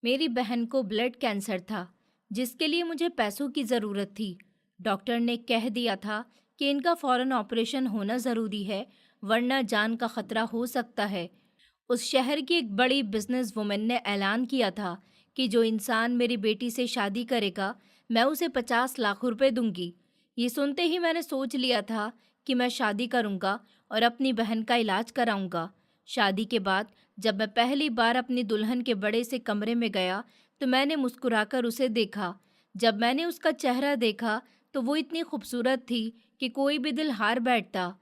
मेरी बहन को ब्लड कैंसर था, जिसके लिए मुझे पैसों की ज़रूरत थी। डॉक्टर ने कह दिया था कि इनका फौरन ऑपरेशन होना ज़रूरी है, वरना जान का खतरा हो सकता है। उस शहर की एक बड़ी बिजनेस वुमन ने ऐलान किया था कि जो इंसान मेरी बेटी से शादी करेगा, मैं उसे 50 लाख रुपए दूंगी। ये सुनते ही मैंने सोच लिया था कि मैं शादी करूंगा और अपनी बहन का इलाज कराऊंगा। शादी के बाद जब मैं पहली बार अपनी दुल्हन के बड़े से कमरे में गया, तो मैंने मुस्कुराकर उसे देखा। जब मैंने उसका चेहरा देखा, तो वो इतनी खूबसूरत थी कि कोई भी दिल हार बैठता।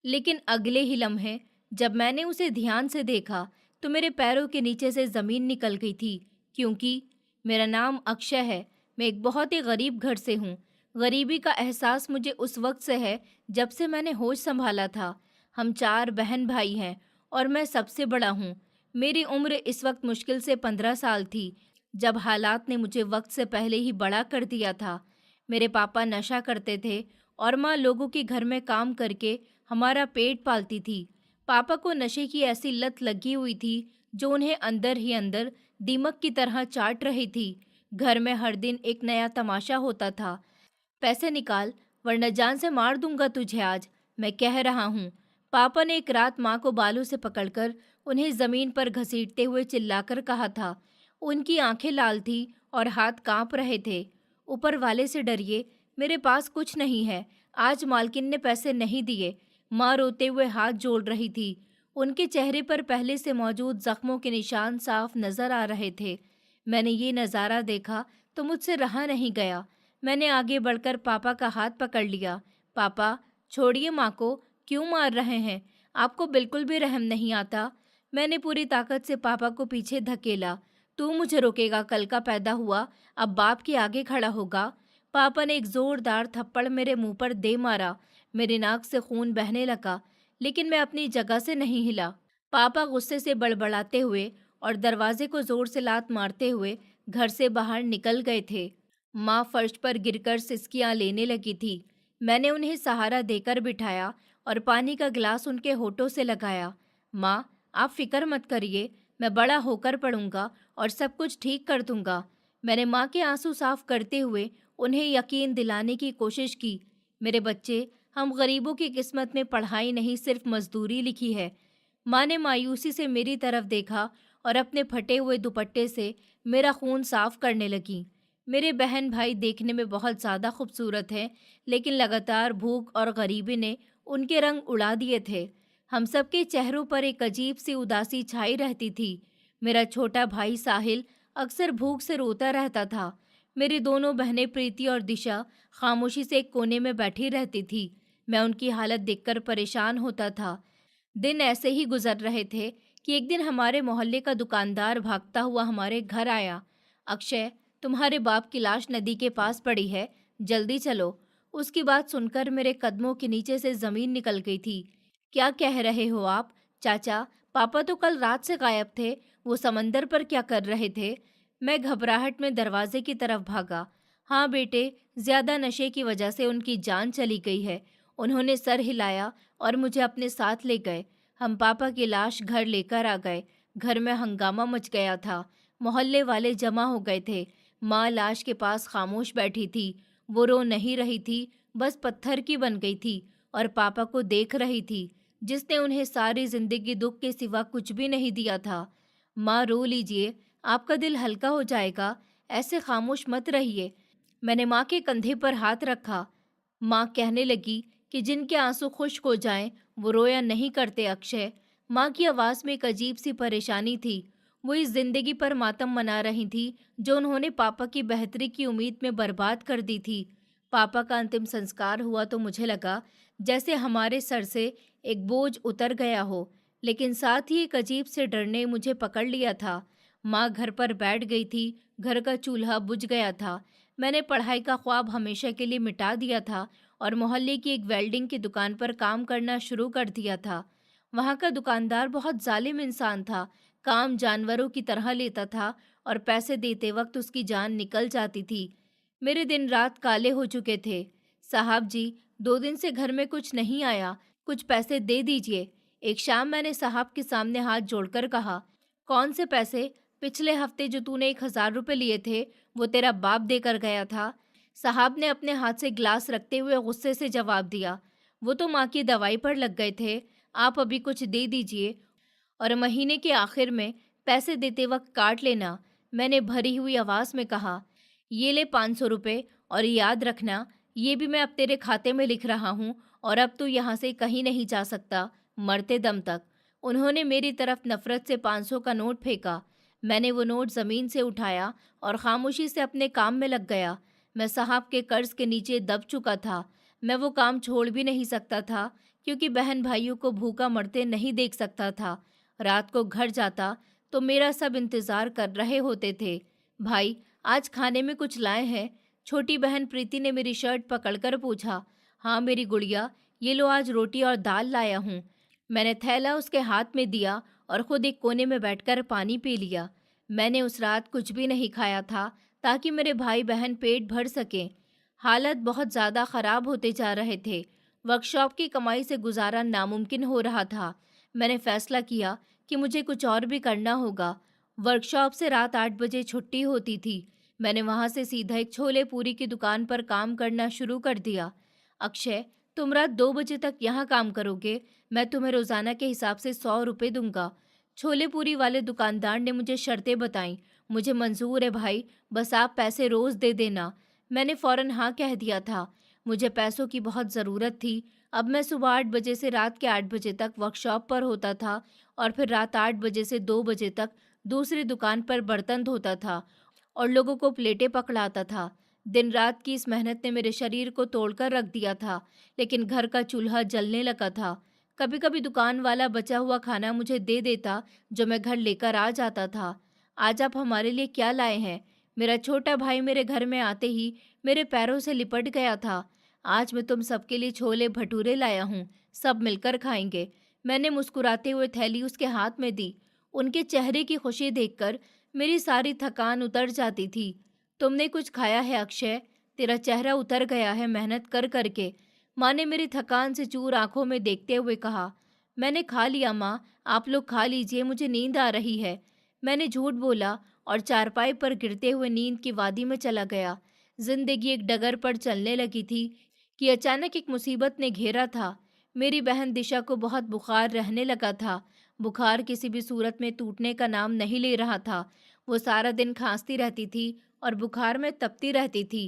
लेकिन अगले ही लम्हे जब मैंने उसे ध्यान से देखा, तो मेरे पैरों के नीचे से ज़मीन निकल गई थी, क्योंकि मेरा नाम अक्षय है। मैं एक बहुत ही गरीब घर से हूँ। गरीबी का एहसास मुझे उस वक्त से है जब से मैंने होश संभाला था। हम 4 बहन भाई हैं और मैं सबसे बड़ा हूँ। मेरी उम्र इस वक्त मुश्किल से 15 साल थी, जब हालात ने मुझे वक्त से पहले ही बड़ा कर दिया था। मेरे पापा नशा करते थे और माँ लोगों के घर में काम करके हमारा पेट पालती थी। पापा को नशे की ऐसी लत लगी हुई थी, जो उन्हें अंदर ही अंदर दीमक की तरह चाट रही थी। घर में हर दिन एक नया तमाशा होता था। पैसे निकाल, वरना जान से मार दूंगा तुझे आज, मैं कह रहा हूँ। पापा ने एक रात माँ को बालों से पकड़कर उन्हें जमीन पर घसीटते हुए चिल्लाकर कहा था। उनकी आंखें लाल थी और हाथ कांप रहे थे। ऊपर वाले से डरिए, मेरे पास कुछ नहीं है। आज मालकिन ने पैसे नहीं दिए। माँ रोते हुए हाथ जोड़ रही थी। उनके चेहरे पर पहले से मौजूद जख्मों के निशान साफ नजर आ रहे थे। मैंने ये नज़ारा देखा तो मुझसे रहा नहीं गया। मैंने आगे बढ़कर पापा का हाथ पकड़ लिया। पापा, छोड़िए माँ को, क्यों मार रहे हैं? आपको बिल्कुल भी रहम नहीं आता? मैंने पूरी ताकत से पापा को पीछे धकेला। तू मुझे रोकेगा? कल का पैदा हुआ, अब बाप के आगे खड़ा होगा। पापा ने एक जोरदार थप्पड़ मेरे मुंह पर दे मारा। मेरी नाक से खून बहने लगा, लेकिन मैं अपनी जगह से नहीं हिला। पापा गुस्से से बड़बड़ाते हुए और दरवाजे को जोर से लात मारते हुए घर से बाहर निकल गए थे। माँ फर्श पर गिरकर सिसकियां लेने लगी थी। मैंने उन्हें सहारा देकर बिठाया और पानी का गिलास उनके होठों से लगाया। माँ, आप फिक्र मत करिए, मैं बड़ा होकर पढ़ूंगा और सब कुछ ठीक कर दूंगा। मैंने माँ के आंसू साफ करते हुए उन्हें यकीन दिलाने की कोशिश की। मेरे बच्चे, हम गरीबों की किस्मत में पढ़ाई नहीं, सिर्फ मजदूरी लिखी है। माँ ने मायूसी से मेरी तरफ देखा और अपने फटे हुए दुपट्टे से मेरा खून साफ करने लगी। मेरे बहन भाई देखने में बहुत ज़्यादा खूबसूरत हैं, लेकिन लगातार भूख और गरीबी ने उनके रंग उड़ा दिए थे। हम सबके चेहरों पर एक अजीब सी उदासी छाई रहती थी। मेरा छोटा भाई साहिल अक्सर भूख से रोता रहता था। मेरी दोनों बहनें प्रीति और दिशा खामोशी से एक कोने में बैठी रहती थी। मैं उनकी हालत देखकर परेशान होता था। दिन ऐसे ही गुजर रहे थे कि एक दिन हमारे मोहल्ले का दुकानदार भागता हुआ हमारे घर आया। अक्षय, तुम्हारे बाप की लाश नदी के पास पड़ी है, जल्दी चलो। उसकी बात सुनकर मेरे कदमों के नीचे से जमीन निकल गई थी। क्या कह रहे हो आप? चाचा, पापा तो कल रात से गायब थे, वो समंदर पर क्या कर रहे थे? मैं घबराहट में दरवाजे की तरफ भागा। हाँ बेटे, ज्यादा नशे की वजह से उनकी जान चली गई है। उन्होंने सर हिलाया और मुझे अपने साथ ले गए। हम पापा की लाश घर लेकर आ गए। घर में हंगामा मच गया था। मोहल्ले वाले जमा हो गए थे। माँ लाश के पास खामोश बैठी थी। वो रो नहीं रही थी, बस पत्थर की बन गई थी और पापा को देख रही थी, जिसने उन्हें सारी जिंदगी दुख के सिवा कुछ भी नहीं दिया था। माँ, रो लीजिए, आपका दिल हल्का हो जाएगा, ऐसे खामोश मत रहिए। मैंने माँ के कंधे पर हाथ रखा। माँ कहने लगी कि जिनके आंसू खुश्क हो जाएं, वो रोया नहीं करते अक्षय। माँ की आवाज़ में एक अजीब सी परेशानी थी। वो इस जिंदगी पर मातम मना रही थी, जो उन्होंने पापा की बेहतरी की उम्मीद में बर्बाद कर दी थी। पापा का अंतिम संस्कार हुआ तो मुझे लगा जैसे हमारे सर से एक बोझ उतर गया हो, लेकिन साथ ही एक अजीब से डर ने मुझे पकड़ लिया था। माँ घर पर बैठ गई थी। घर का चूल्हा बुझ गया था। मैंने पढ़ाई का ख्वाब हमेशा के लिए मिटा दिया था और मोहल्ले की एक वेल्डिंग की दुकान पर काम करना शुरू कर दिया था। वहाँ का दुकानदार बहुत जालिम इंसान था। काम जानवरों की तरह लेता था और पैसे देते वक्त उसकी जान निकल जाती थी। मेरे दिन रात काले हो चुके थे। साहब जी, 2 दिन से घर में कुछ नहीं आया, कुछ पैसे दे दीजिए। एक शाम मैंने साहब के सामने हाथ जोड़कर कहा। कौन से पैसे? पिछले हफ्ते जो तूने 1,000 रुपये लिए थे, वो तेरा बाप देकर गया था। साहब ने अपने हाथ से गिलास रखते हुए गुस्से से जवाब दिया। वो तो माँ की दवाई पर लग गए थे, आप अभी कुछ दे दीजिए और महीने के आखिर में पैसे देते वक्त काट लेना, मैंने भरी हुई आवाज़ में कहा। ये ले 500 रुपये और याद रखना, ये भी मैं अब तेरे खाते में लिख रहा हूँ और अब तू यहाँ से कहीं नहीं जा सकता, मरते दम तक। उन्होंने मेरी तरफ नफरत से 500 का नोट फेंका। मैंने वो नोट ज़मीन से उठाया और खामोशी से अपने काम में लग गया। मैं साहब के कर्ज के नीचे दब चुका था। मैं वो काम छोड़ भी नहीं सकता था, क्योंकि बहन भाइयों को भूखा मरते नहीं देख सकता था। रात को घर जाता तो मेरा सब इंतज़ार कर रहे होते थे। भाई, आज खाने में कुछ लाए हैं? छोटी बहन प्रीति ने मेरी शर्ट पकड़कर पूछा। हाँ मेरी गुड़िया, ये लो आज रोटी और दाल लाया हूँ। मैंने थैला उसके हाथ में दिया और खुद एक कोने में बैठकर पानी पी लिया। मैंने उस रात कुछ भी नहीं खाया था, ताकि मेरे भाई बहन पेट भर सकें। हालत बहुत ज़्यादा ख़राब होते जा रहे थे। वर्कशॉप की कमाई से गुजारा नामुमकिन हो रहा था। मैंने फैसला किया कि मुझे कुछ और भी करना होगा। वर्कशॉप से रात 8 बजे छुट्टी होती थी। मैंने वहाँ से सीधा एक छोले पूरी की दुकान पर काम करना शुरू कर दिया। अक्षय, तुम रात 2 बजे तक यहाँ काम करोगे, मैं तुम्हें रोज़ाना के हिसाब से 100 रुपये दूंगा। छोले पूरी वाले दुकानदार ने मुझे शर्तें बताईं। मुझे मंजूर है भाई, बस आप पैसे रोज़ दे देना। मैंने फ़ौरन हाँ कह दिया था। मुझे पैसों की बहुत ज़रूरत थी। अब मैं सुबह 8 बजे से रात के 8 बजे तक वर्कशॉप पर होता था और फिर रात 8 बजे से 2 बजे तक दूसरी दुकान पर बर्तन धोता था और लोगों को प्लेटें पकड़ाता था। दिन रात की इस मेहनत ने मेरे शरीर को तोड़कर रख दिया था, लेकिन घर का चूल्हा जलने लगा था। कभी कभी दुकान वाला बचा हुआ खाना मुझे दे देता, जो मैं घर लेकर आ जाता था। आज आप हमारे लिए क्या लाए हैं? मेरा छोटा भाई मेरे घर में आते ही मेरे पैरों से लिपट गया था। आज मैं तुम सबके लिए छोले भटूरे लाया हूँ, सब मिलकर खाएंगे। मैंने मुस्कुराते हुए थैली उसके हाथ में दी। उनके चेहरे की खुशी देखकर मेरी सारी थकान उतर जाती थी। तुमने कुछ खाया है अक्षय? तेरा चेहरा उतर गया है मेहनत कर करके। माँ ने मेरी थकान से चूर आंखों में देखते हुए कहा। मैंने खा लिया माँ, आप लोग खा लीजिए, मुझे नींद आ रही है। मैंने झूठ बोला और चारपाई पर गिरते हुए नींद की वादी में चला गया। जिंदगी एक डगर पर चलने लगी थी कि अचानक एक मुसीबत ने घेरा था। मेरी बहन दिशा को बहुत बुखार रहने लगा था। बुखार किसी भी सूरत में टूटने का नाम नहीं ले रहा था। वो सारा दिन खांसती रहती थी और बुखार में तपती रहती थी।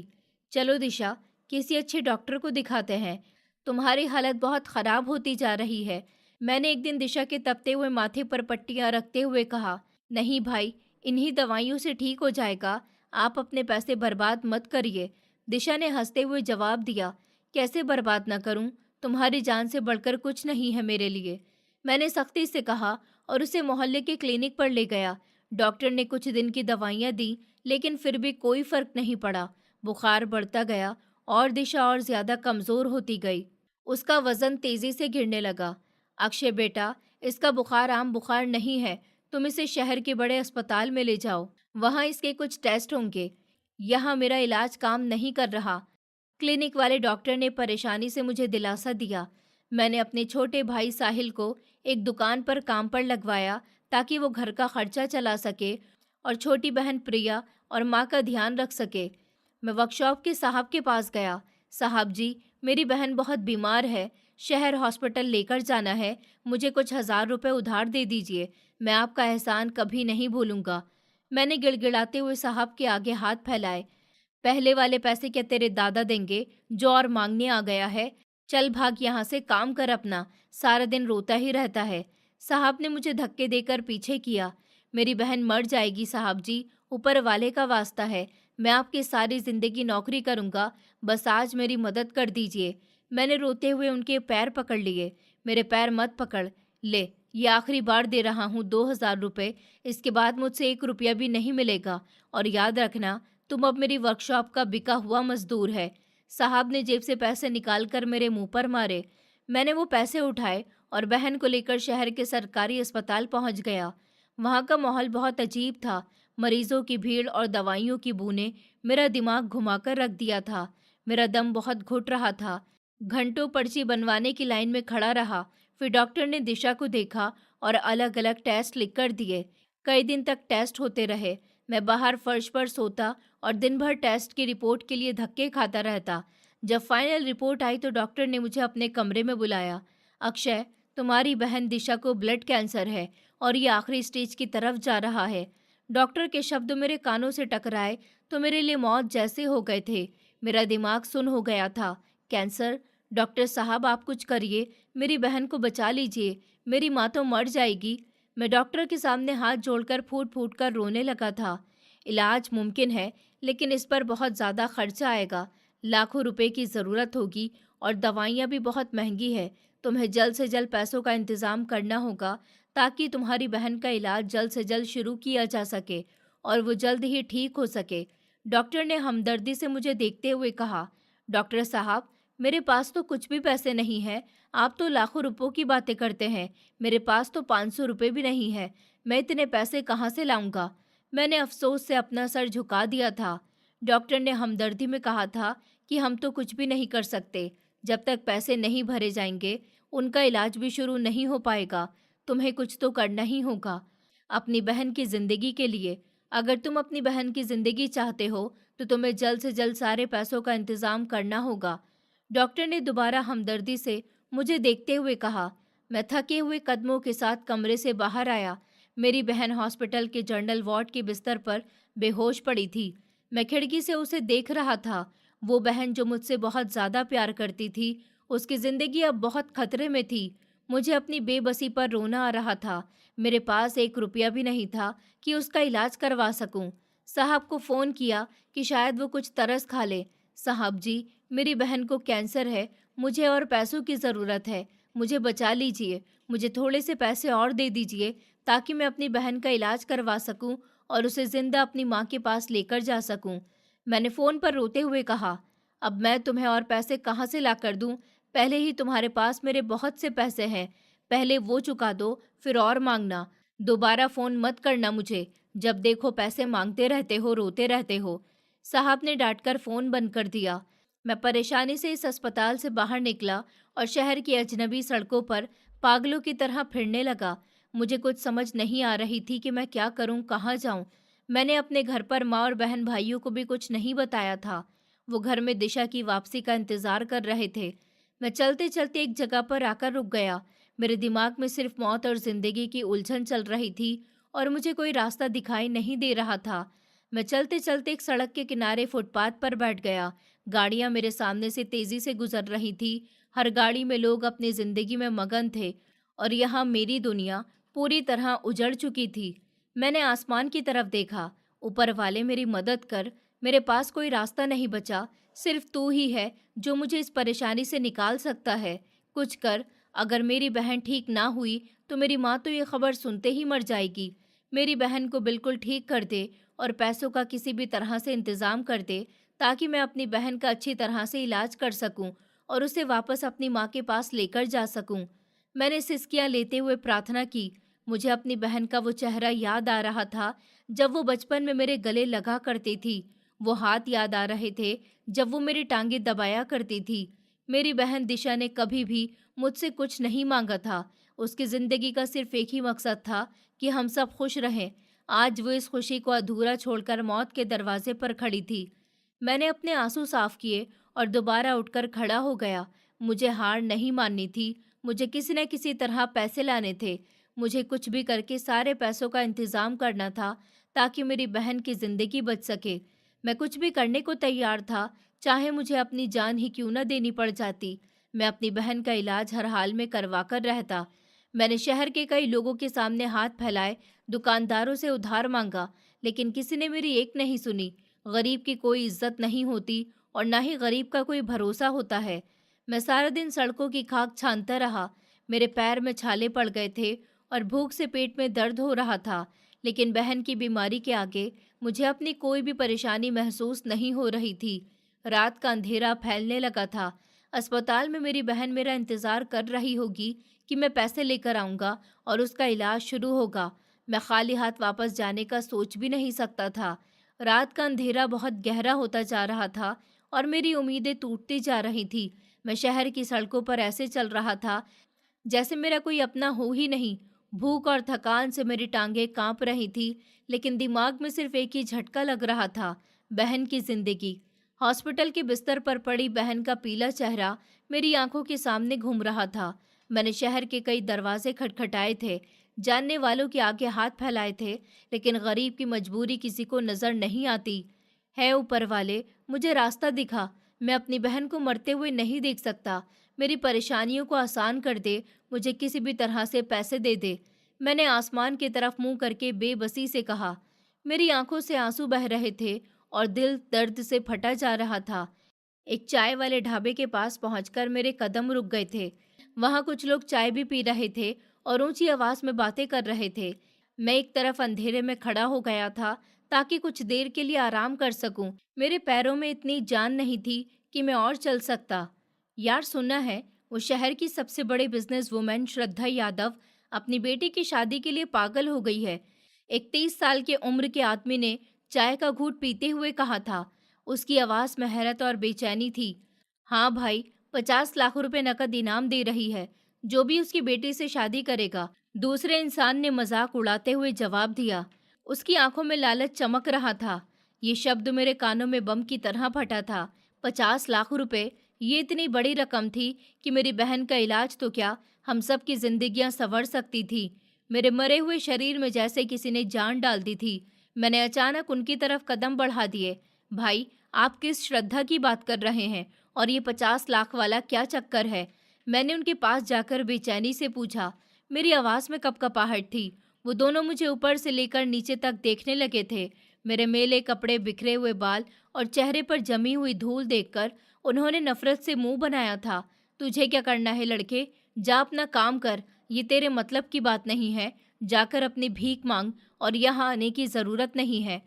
चलो दिशा, किसी अच्छे डॉक्टर को दिखाते हैं, तुम्हारी हालत बहुत ख़राब होती जा रही है। मैंने एक दिन दिशा के तपते हुए माथे पर पट्टियाँ रखते हुए कहा। नहीं भाई, इन्हीं दवाइयों से ठीक हो जाएगा, आप अपने पैसे बर्बाद मत करिए। दिशा ने हंसते हुए जवाब दिया। कैसे बर्बाद न करूं? तुम्हारी जान से बढ़कर कुछ नहीं है मेरे लिए, मैंने सख्ती से कहा और उसे मोहल्ले के क्लिनिक पर ले गया। डॉक्टर ने कुछ दिन की दवाइयाँ दी, लेकिन फिर भी कोई फर्क नहीं पड़ा। बुखार बढ़ता गया और दिशा और ज्यादा कमजोर होती गई। उसका वजन तेजी से गिरने लगा। अक्षय बेटा, इसका बुखार आम बुखार नहीं है, तुम इसे शहर के बड़े अस्पताल में ले जाओ, वहाँ इसके कुछ टेस्ट होंगे। यहाँ मेरा इलाज काम नहीं कर रहा। क्लिनिक वाले डॉक्टर ने परेशानी से मुझे दिलासा दिया। मैंने अपने छोटे भाई साहिल को एक दुकान पर काम पर लगवाया, ताकि वो घर का खर्चा चला सके और छोटी बहन प्रिया और माँ का ध्यान रख सके। मैं वर्कशॉप के साहब के पास गया। साहब जी, मेरी बहन बहुत बीमार है, शहर हॉस्पिटल लेकर जाना है, मुझे कुछ 1,000 रुपये उधार दे दीजिए, मैं आपका एहसान कभी नहीं भूलूंगा। मैंने गिड़गिड़ाते हुए साहब के आगे हाथ फैलाए। पहले वाले पैसे क्या तेरे दादा देंगे, जो और मांगने आ गया है? चल भाग यहाँ से, काम कर अपना, सारा दिन रोता ही रहता है। साहब ने मुझे धक्के देकर पीछे किया। मेरी बहन मर जाएगी साहब जी, ऊपर वाले का वास्ता है, मैं आपकी सारी जिंदगी नौकरी करूँगा, बस आज मेरी मदद कर दीजिए। मैंने रोते हुए उनके पैर पकड़ लिए। मेरे पैर मत पकड़, ले, ये आखिरी बार दे रहा हूँ 2,000 रुपये, इसके बाद मुझसे 1 रुपया भी नहीं मिलेगा, और याद रखना, तुम अब मेरी वर्कशॉप का बिका हुआ मजदूर है। साहब ने जेब से पैसे निकालकर मेरे मुंह पर मारे। मैंने वो पैसे उठाए और बहन को लेकर शहर के सरकारी अस्पताल पहुंच गया। वहां का माहौल बहुत अजीब था। मरीजों की भीड़ और दवाइयों की बूंदें मेरा दिमाग घुमाकर रख दिया था। मेरा दम बहुत घुट रहा था। घंटों पर्ची बनवाने की लाइन में खड़ा रहा। फिर डॉक्टर ने दिशा को देखा और अलग अलग टेस्ट लिख कर दिए। कई दिन तक टेस्ट होते रहे। मैं बाहर फर्श पर सोता और दिन भर टेस्ट की रिपोर्ट के लिए धक्के खाता रहता। जब फाइनल रिपोर्ट आई तो डॉक्टर ने मुझे अपने कमरे में बुलाया। अक्षय, तुम्हारी बहन दिशा को ब्लड कैंसर है और ये आखिरी स्टेज की तरफ जा रहा है। डॉक्टर के शब्द मेरे कानों से टकराए तो मेरे लिए मौत जैसे हो गए थे। मेरा दिमाग सुन्न हो गया था। कैंसर? डॉक्टर साहब, आप कुछ करिए, मेरी बहन को बचा लीजिए, मेरी माँ तो मर जाएगी। मैं डॉक्टर के सामने हाथ जोड़कर फूट फूट कर रोने लगा था। इलाज मुमकिन है, लेकिन इस पर बहुत ज़्यादा खर्चा आएगा, लाखों रुपए की ज़रूरत होगी और दवाइयाँ भी बहुत महंगी है। तुम्हें जल्द से जल्द पैसों का इंतज़ाम करना होगा ताकि तुम्हारी बहन का इलाज जल्द से जल्द शुरू किया जा सके और वो जल्द ही ठीक हो सके। डॉक्टर ने हमदर्दी से मुझे देखते हुए कहा, डॉक्टर साहब, मेरे पास तो कुछ भी पैसे नहीं हैं। आप तो लाखों रुपयों की बातें करते हैं। मेरे पास तो 500 रुपये भी नहीं है। मैं इतने पैसे कहाँ से लाऊंगा? मैंने अफसोस से अपना सर झुका दिया था। डॉक्टर ने हमदर्दी में कहा था कि हम तो कुछ भी नहीं कर सकते। जब तक पैसे नहीं भरे जाएंगे, उनका इलाज भी शुरू नहीं हो पाएगा। तुम्हें कुछ तो करना ही होगा अपनी बहन की ज़िंदगी के लिए। अगर तुम अपनी बहन की ज़िंदगी चाहते हो तो तुम्हें जल्द से जल्द सारे पैसों का इंतज़ाम करना होगा। डॉक्टर ने दोबारा हमदर्दी से मुझे देखते हुए कहा। मैं थके हुए कदमों के साथ कमरे से बाहर आया। मेरी बहन हॉस्पिटल के जनरल वार्ड के बिस्तर पर बेहोश पड़ी थी। मैं खिड़की से उसे देख रहा था। वो बहन जो मुझसे बहुत ज़्यादा प्यार करती थी, उसकी ज़िंदगी अब बहुत खतरे में थी। मुझे अपनी बेबसी पर रोना आ रहा था। मेरे पास 1 रुपया भी नहीं था कि उसका इलाज करवा सकूं। साहब को फ़ोन किया कि शायद वो कुछ तरस खा ले। साहब जी, मेरी बहन को कैंसर है, मुझे और पैसों की ज़रूरत है, मुझे बचा लीजिए, मुझे थोड़े से पैसे और दे दीजिए ताकि मैं अपनी बहन का इलाज करवा सकूं और उसे ज़िंदा अपनी माँ के पास लेकर जा सकूं। मैंने फ़ोन पर रोते हुए कहा, अब मैं तुम्हें और पैसे कहाँ से ला कर दूँ? पहले ही तुम्हारे पास मेरे बहुत से पैसे हैं, पहले वो चुका दो, फिर और मांगना। दोबारा फ़ोन मत करना मुझे, जब देखो पैसे मांगते रहते हो, रोते रहते हो। साहब ने डांटकर फ़ोन बंद कर दिया। मैं परेशानी से इस अस्पताल से बाहर निकला और शहर की अजनबी सड़कों पर पागलों की तरह फिरने लगा। मुझे कुछ समझ नहीं आ रही थी कि मैं क्या करूं, कहाँ जाऊं। मैंने अपने घर पर माँ और बहन भाइयों को भी कुछ नहीं बताया था। वो घर में दिशा की वापसी का इंतजार कर रहे थे। मैं चलते चलते एक जगह पर आकर रुक गया। मेरे दिमाग में सिर्फ मौत और जिंदगी की उलझन चल रही थी और मुझे कोई रास्ता दिखाई नहीं दे रहा था। मैं चलते चलते एक सड़क के किनारे फुटपाथ पर बैठ गया। गाड़ियां मेरे सामने से तेजी से गुजर रही थी। हर गाड़ी में लोग अपनी जिंदगी में मगन थे और यहाँ मेरी दुनिया पूरी तरह उजड़ चुकी थी। मैंने आसमान की तरफ देखा। ऊपर वाले मेरी मदद कर, मेरे पास कोई रास्ता नहीं बचा। सिर्फ तू ही है जो मुझे इस परेशानी से निकाल सकता है। कुछ कर। अगर मेरी बहन ठीक ना हुई तो मेरी माँ तो ये खबर सुनते ही मर जाएगी। मेरी बहन को बिल्कुल ठीक कर दे और पैसों का किसी भी तरह से इंतज़ाम कर दे ताकि मैं अपनी बहन का अच्छी तरह से इलाज कर सकूं और उसे वापस अपनी माँ के पास लेकर जा सकूं। मैंने सिसकियां लेते हुए प्रार्थना की। मुझे अपनी बहन का वो चेहरा याद आ रहा था जब वो बचपन में मेरे गले लगा करती थी। वो हाथ याद आ रहे थे जब वो मेरी टांगें दबाया करती थी। मेरी बहन दिशा ने कभी भी मुझसे कुछ नहीं मांगा था। उसकी ज़िंदगी का सिर्फ एक ही मकसद था कि हम सब खुश रहें। आज वो इस खुशी को अधूरा छोड़कर मौत के दरवाजे पर खड़ी थी। मैंने अपने आंसू साफ किए और दोबारा उठकर खड़ा हो गया। मुझे हार नहीं माननी थी। मुझे किसी न किसी तरह पैसे लाने थे। मुझे कुछ भी करके सारे पैसों का इंतज़ाम करना था ताकि मेरी बहन की ज़िंदगी बच सके। मैं कुछ भी करने को तैयार था, चाहे मुझे अपनी जान ही क्यों न देनी पड़ जाती। मैं अपनी बहन का इलाज हर हाल में करवा कर रहता। मैंने शहर के कई लोगों के सामने हाथ फैलाए, दुकानदारों से उधार मांगा, लेकिन किसी ने मेरी एक नहीं सुनी। गरीब की कोई इज्जत नहीं होती और ना ही गरीब का कोई भरोसा होता है। मैं सारा दिन सड़कों की खाक छानता रहा। मेरे पैर में छाले पड़ गए थे और भूख से पेट में दर्द हो रहा था, लेकिन बहन की बीमारी के आगे मुझे अपनी कोई भी परेशानी महसूस नहीं हो रही थी। रात का अंधेरा फैलने लगा था। अस्पताल में मेरी बहन मेरा इंतज़ार कर रही होगी कि मैं पैसे लेकर आऊँगा और उसका इलाज शुरू होगा। मैं खाली हाथ वापस जाने का सोच भी नहीं सकता था। रात का अंधेरा बहुत गहरा होता जा रहा था और मेरी उम्मीदें टूटती जा रही थी। मैं शहर की सड़कों पर ऐसे चल रहा था जैसे मेरा कोई अपना हो ही नहीं। भूख और थकान से मेरी टांगें कांप रही थी, लेकिन दिमाग में सिर्फ एक ही झटका लग रहा था, बहन की जिंदगी। हॉस्पिटल के बिस्तर पर पड़ी बहन का पीला चेहरा मेरी आंखों के सामने घूम रहा था। मैंने शहर के कई दरवाजे खटखटाए थे, जानने वालों के आगे हाथ फैलाए थे, लेकिन गरीब की मजबूरी किसी को नजर नहीं आती। है ऊपर वाले, मुझे रास्ता दिखा। मैं अपनी बहन को मरते हुए नहीं देख सकता। मेरी परेशानियों को आसान कर दे, मुझे किसी भी तरह से पैसे दे दे। मैंने आसमान की तरफ मुंह करके बेबसी से कहा। मेरी आंखों से आंसू बह रहे थे और दिल दर्द से फटा जा रहा था। एक चाय वाले ढाबे के पास पहुंचकर मेरे कदम रुक गए थे। वहां कुछ लोग चाय भी पी रहे थे और ऊंची आवाज में बातें कर रहे थे। मैं एक तरफ अंधेरे में खड़ा हो गया था ताकि कुछ देर के लिए आराम कर सकूं। मेरे पैरों में इतनी जान नहीं थी कि मैं और चल सकता। यार, सुना है वो शहर की सबसे बड़ी बिजनेस वुमेन श्रद्धा यादव अपनी बेटी की शादी के लिए पागल हो गई है। एक 30 साल की उम्र के आदमी ने चाय का घूंट पीते हुए कहा था। उसकी आवाज में हैरत और बेचैनी थी। हाँ भाई, 50 लाख रुपए नकद इनाम दे रही है जो भी उसकी बेटी से शादी करेगा। दूसरे इंसान ने मजाक उड़ाते हुए जवाब दिया। उसकी आंखों में लालच चमक रहा था। ये शब्द मेरे कानों में बम की तरह फटा था। 50 लाख रुपए, ये इतनी बड़ी रकम थी कि मेरी बहन का इलाज तो क्या, हम सब की जिंदगियां संवर सकती थी। मेरे मरे हुए शरीर में जैसे किसी ने जान डाल दी थी। मैंने अचानक उनकी तरफ कदम बढ़ा दिए। भाई, आप किस श्रद्धा की बात कर रहे हैं और ये 50 लाख वाला क्या चक्कर है? मैंने उनके पास जाकर बेचैनी से पूछा। मेरी आवाज में कपकपाहट थी। वो दोनों मुझे ऊपर से लेकर नीचे तक देखने लगे थे। मेरे मेले कपड़े, बिखरे हुए बाल और चेहरे पर जमी हुई धूल देखकर उन्होंने नफरत से मुंह बनाया था। तुझे क्या करना है लड़के? जा अपना काम कर, ये तेरे मतलब की बात नहीं है। जाकर अपनी भीख मांग और यहाँ आने की जरूरत नहीं है।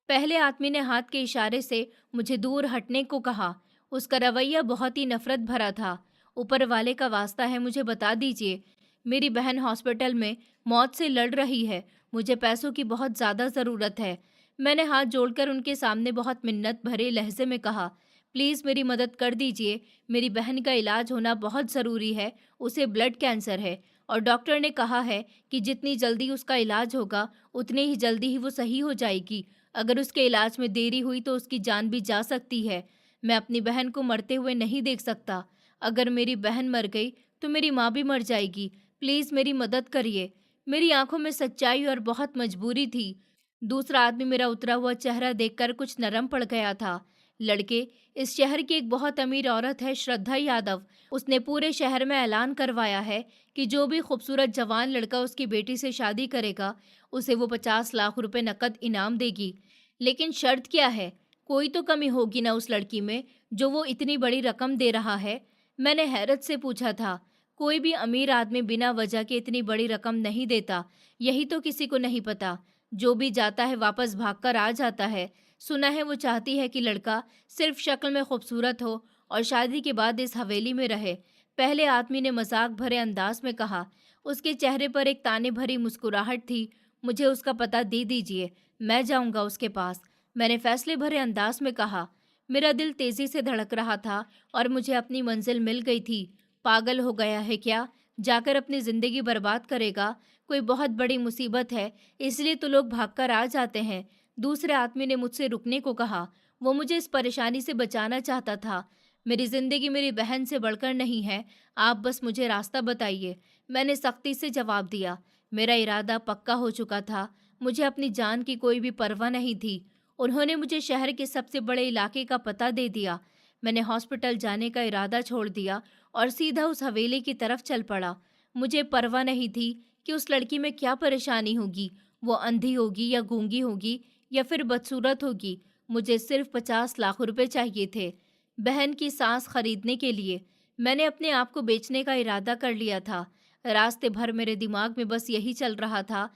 पहले आदमी ने हाथ के इशारे से मुझे दूर हटने को कहा। उसका रवैया बहुत ही नफरत भरा था। ऊपर वाले का वास्ता है, मुझे बता दीजिए। मेरी बहन हॉस्पिटल में मौत से लड़ रही है। मुझे पैसों की बहुत ज़्यादा ज़रूरत है। मैंने हाथ जोड़कर उनके सामने बहुत मिन्नत भरे लहजे में कहा, प्लीज़ मेरी मदद कर दीजिए। मेरी बहन का इलाज होना बहुत ज़रूरी है। उसे ब्लड कैंसर है और डॉक्टर ने कहा है कि जितनी जल्दी उसका इलाज होगा उतनी ही जल्दी ही वो सही हो जाएगी। अगर उसके इलाज में देरी हुई तो उसकी जान भी जा सकती है। मैं अपनी बहन को मरते हुए नहीं देख सकता। अगर मेरी बहन मर गई तो मेरी माँ भी मर जाएगी। प्लीज़ मेरी मदद करिए। मेरी आंखों में सच्चाई और बहुत मजबूरी थी। दूसरा आदमी मेरा उतरा हुआ चेहरा देखकर कुछ नरम पड़ गया था। लड़के, इस शहर की एक बहुत अमीर औरत है, श्रद्धा यादव। उसने पूरे शहर में ऐलान करवाया है कि जो भी खूबसूरत जवान लड़का उसकी बेटी से शादी करेगा उसे वो 50 लाख रुपए नकद इनाम देगी। लेकिन शर्त क्या है? कोई तो कमी होगी ना उस लड़की में जो वो इतनी बड़ी रकम दे रहा है? मैंने हैरत से पूछा था। कोई भी अमीर आदमी बिना वजह के इतनी बड़ी रकम नहीं देता। यही तो किसी को नहीं पता। जो भी जाता है वापस भागकर आ जाता है। सुना है वो चाहती है कि लड़का सिर्फ शक्ल में खूबसूरत हो और शादी के बाद इस हवेली में रहे। पहले आदमी ने मजाक भरे अंदाज में कहा। उसके चेहरे पर एक ताने भरी मुस्कुराहट थी। मुझे उसका पता दे दीजिए, मैं जाऊंगा उसके पास। मैंने फैसले भरे अंदाज में कहा। मेरा दिल तेजी से धड़क रहा था और मुझे अपनी मंजिल मिल गई थी। पागल हो गया है क्या? जाकर अपनी जिंदगी बर्बाद करेगा? कोई बहुत बड़ी मुसीबत है इसलिए तो लोग भागकर आ जाते हैं। दूसरे आदमी ने मुझसे रुकने को कहा। वो मुझे इस परेशानी से बचाना चाहता था। मेरी जिंदगी मेरी बहन से बढ़कर नहीं है। आप बस मुझे रास्ता बताइए। मैंने सख्ती से जवाब दिया। मेरा इरादा पक्का हो चुका था। मुझे अपनी जान की कोई भी परवाह नहीं थी। उन्होंने मुझे शहर के सबसे बड़े इलाके का पता दे दिया। मैंने हॉस्पिटल जाने का इरादा छोड़ दिया और सीधा उस हवेली की तरफ चल पड़ा। मुझे परवाह नहीं थी कि उस लड़की में क्या परेशानी होगी। वो अंधी होगी या गूंगी होगी या फिर बदसूरत होगी। मुझे सिर्फ 50 लाख रुपए चाहिए थे बहन की सांस खरीदने के लिए। मैंने अपने आप को बेचने का इरादा कर लिया था। रास्ते भर मेरे दिमाग में बस यही चल रहा था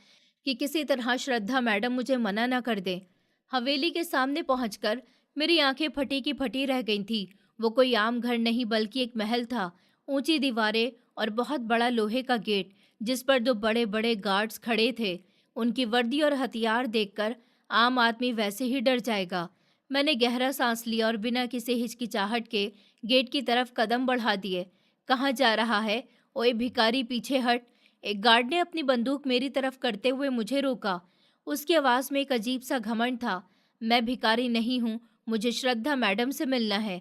कि किसी तरह श्रद्धा मैडम मुझे मना ना कर दे। हवेली के सामने पहुंचकर मेरी आंखें फटी की फटी रह गई थी। वो कोई आम घर नहीं बल्कि एक महल था। ऊंची दीवारें और बहुत बड़ा लोहे का गेट जिस पर दो बड़े बड़े गार्ड्स खड़े थे। उनकी वर्दी और हथियार देखकर आम आदमी वैसे ही डर जाएगा। मैंने गहरा सांस लिया और बिना किसी हिचकिचाहट के गेट की तरफ कदम बढ़ा दिए। कहाँ जा रहा है? ओए भिखारी, पीछे हट। एक गार्ड ने अपनी बंदूक मेरी तरफ करते हुए मुझे रोका। उसकी आवाज़ में एक अजीब सा घमंड था। मैं भिखारी नहीं हूँ, मुझे श्रद्धा मैडम से मिलना है।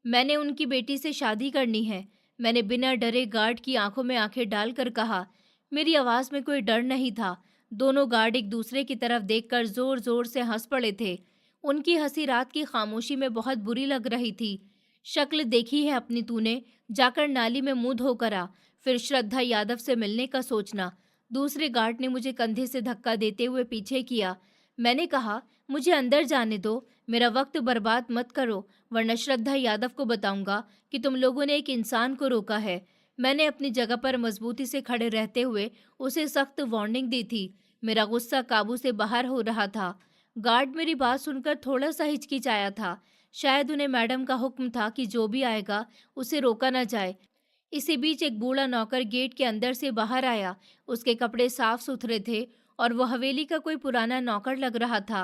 मैंने उनकी बेटी से शादी करनी है। मैंने बिना डरे गार्ड की आंखों में आंखें डालकर कहा। मेरी आवाज़ में कोई डर नहीं था। दोनों गार्ड एक दूसरे की तरफ देखकर जोर जोर से हंस पड़े थे। उनकी हंसी रात की खामोशी में बहुत बुरी लग रही थी। शक्ल देखी है अपनी तूने, जाकर नाली में मुंह धोकर आ, फिर श्रद्धा यादव से मिलने का सोचना। दूसरे गार्ड ने मुझे कंधे से धक्का देते हुए पीछे किया। मैंने कहा, मुझे अंदर जाने दो, मेरा वक्त बर्बाद मत करो, वरना श्रद्धा यादव को बताऊंगा कि तुम लोगों ने एक इंसान को रोका है। मैंने अपनी जगह पर मजबूती से खड़े रहते हुए उसे सख्त वार्निंग दी थी। मेरा गुस्सा काबू से बाहर हो रहा था। गार्ड मेरी बात सुनकर थोड़ा सा हिचकिचाया था। शायद उन्हें मैडम का हुक्म था कि जो भी आएगा उसे रोका न जाए। इसी बीच एक बूढ़ा नौकर गेट के अंदर से बाहर आया। उसके कपड़े साफ सुथरे थे और वो हवेली का कोई पुराना नौकर लग रहा था।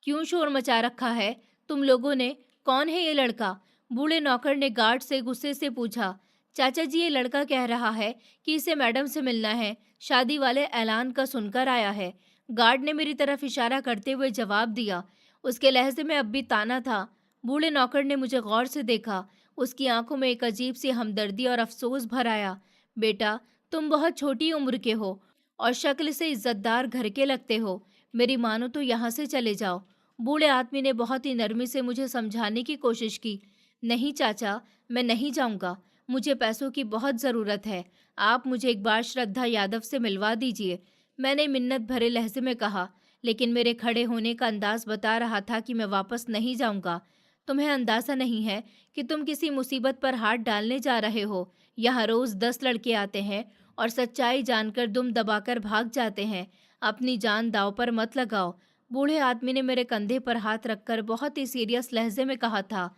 क्यों शोर मचा रखा है तुम लोगों ने? कौन है ये लड़का? बूढ़े नौकर ने गार्ड से गुस्से से पूछा। चाचा जी, ये लड़का कह रहा है कि इसे मैडम से मिलना है, शादी वाले ऐलान का सुनकर आया है। गार्ड ने मेरी तरफ इशारा करते हुए जवाब दिया। उसके लहजे में अब भी ताना था। बूढ़े नौकर ने मुझे गौर से देखा। उसकी आंखों में एक अजीब सी हमदर्दी और अफसोस भर आया। बेटा, तुम बहुत छोटी उम्र के हो और शक्ल से इज्जतदार घर के लगते हो। मेरी मानो तो यहाँ से चले जाओ। बूढ़े आदमी ने बहुत ही नरमी से मुझे समझाने की कोशिश की। नहीं चाचा, मैं नहीं जाऊँगा। मुझे पैसों की बहुत ज़रूरत है। आप मुझे एक बार श्रद्धा यादव से मिलवा दीजिए, मैंने मिन्नत भरे लहजे में कहा। लेकिन मेरे खड़े होने का अंदाज बता रहा था कि मैं वापस नहीं जाऊँगा। तुम्हें अंदाज़ा नहीं है कि तुम किसी मुसीबत पर हाथ डालने जा रहे हो। यहाँ रोज़ 10 लड़के आते हैं और सच्चाई जानकर दुम दबाकर भाग जाते हैं। अपनी जान दांव पर मत लगाओ। बूढ़े आदमी ने मेरे कंधे पर हाथ रखकर बहुत ही सीरियस लहजे में कहा था।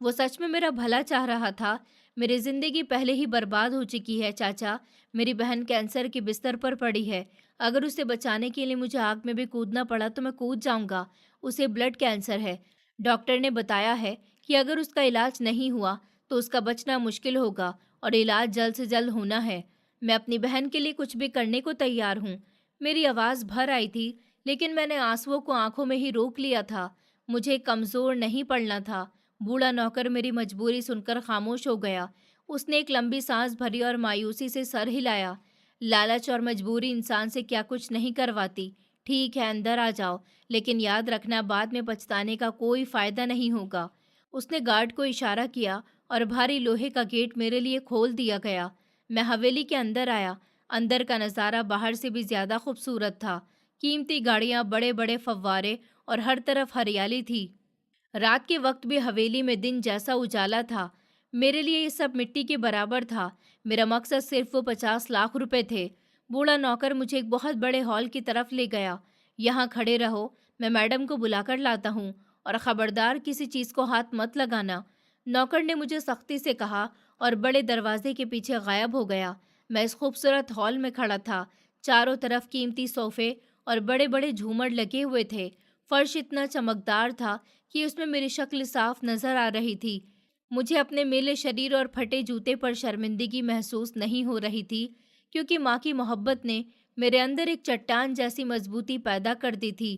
वो सच में मेरा भला चाह रहा था। मेरी जिंदगी पहले ही बर्बाद हो चुकी है चाचा। मेरी बहन कैंसर के बिस्तर पर पड़ी है। अगर उसे बचाने के लिए मुझे आग में भी कूदना पड़ा तो मैं कूद जाऊंगा। उसे ब्लड कैंसर है। डॉक्टर ने बताया है कि अगर उसका इलाज नहीं हुआ तो उसका बचना मुश्किल होगा और इलाज जल्द से जल्द होना है। मैं अपनी बहन के लिए कुछ भी करने को तैयार हूँ। मेरी आवाज़ भर आई थी, लेकिन मैंने आंसुओं को आंखों में ही रोक लिया था। मुझे कमज़ोर नहीं पड़ना था। बूढ़ा नौकर मेरी मजबूरी सुनकर खामोश हो गया। उसने एक लंबी सांस भरी और मायूसी से सर हिलाया। लालच और मजबूरी इंसान से क्या कुछ नहीं करवाती। ठीक है, अंदर आ जाओ, लेकिन याद रखना, बाद में पछताने का कोई फायदा नहीं होगा। उसने गार्ड को इशारा किया और भारी लोहे का गेट मेरे लिए खोल दिया गया। मैं हवेली के अंदर आया। अंदर का नज़ारा बाहर से भी ज्यादा खूबसूरत था। कीमती गाड़ियां, बड़े बड़े फव्वारे और हर तरफ हरियाली थी। रात के वक्त भी हवेली में दिन जैसा उजाला था। मेरे लिए ये सब मिट्टी के बराबर था। मेरा मकसद सिर्फ वो 50 लाख रुपए थे। बूढ़ा नौकर मुझे एक बहुत बड़े हॉल की तरफ ले गया। यहाँ खड़े रहो, मैं मैडम को बुलाकर लाता हूँ, और खबरदार किसी चीज़ को हाथ मत लगाना। नौकर ने मुझे सख्ती से कहा और बड़े दरवाजे के पीछे गायब हो गया। मैं इस खूबसूरत हॉल में खड़ा था। चारों तरफ कीमती सोफे और बड़े बड़े झूमर लगे हुए थे। फर्श इतना चमकदार था कि उसमें मेरी शक्ल साफ नजर आ रही थी। मुझे अपने मेले शरीर और फटे जूते पर शर्मिंदगी महसूस नहीं हो रही थी, क्योंकि माँ की मोहब्बत ने मेरे अंदर एक चट्टान जैसी मजबूती पैदा कर दी थी।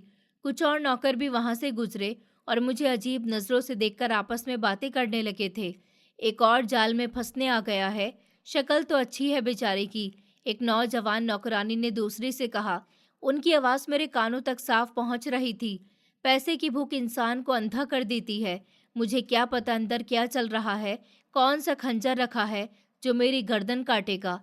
कुछ और नौकर भी वहां से गुजरे और मुझे अजीब नजरों से देखकर आपस में बातें करने लगे थे। एक और जाल में फंसने आ गया है। शक्ल तो अच्छी है बेचारे की, एक नौजवान नौकरानी ने दूसरी से कहा। उनकी आवाज़ मेरे कानों तक साफ पहुंच रही थी। पैसे की भूख इंसान को अंधा कर देती है। मुझे क्या पता अंदर क्या चल रहा है, कौन सा खंजर रखा है जो मेरी गर्दन काटेगा।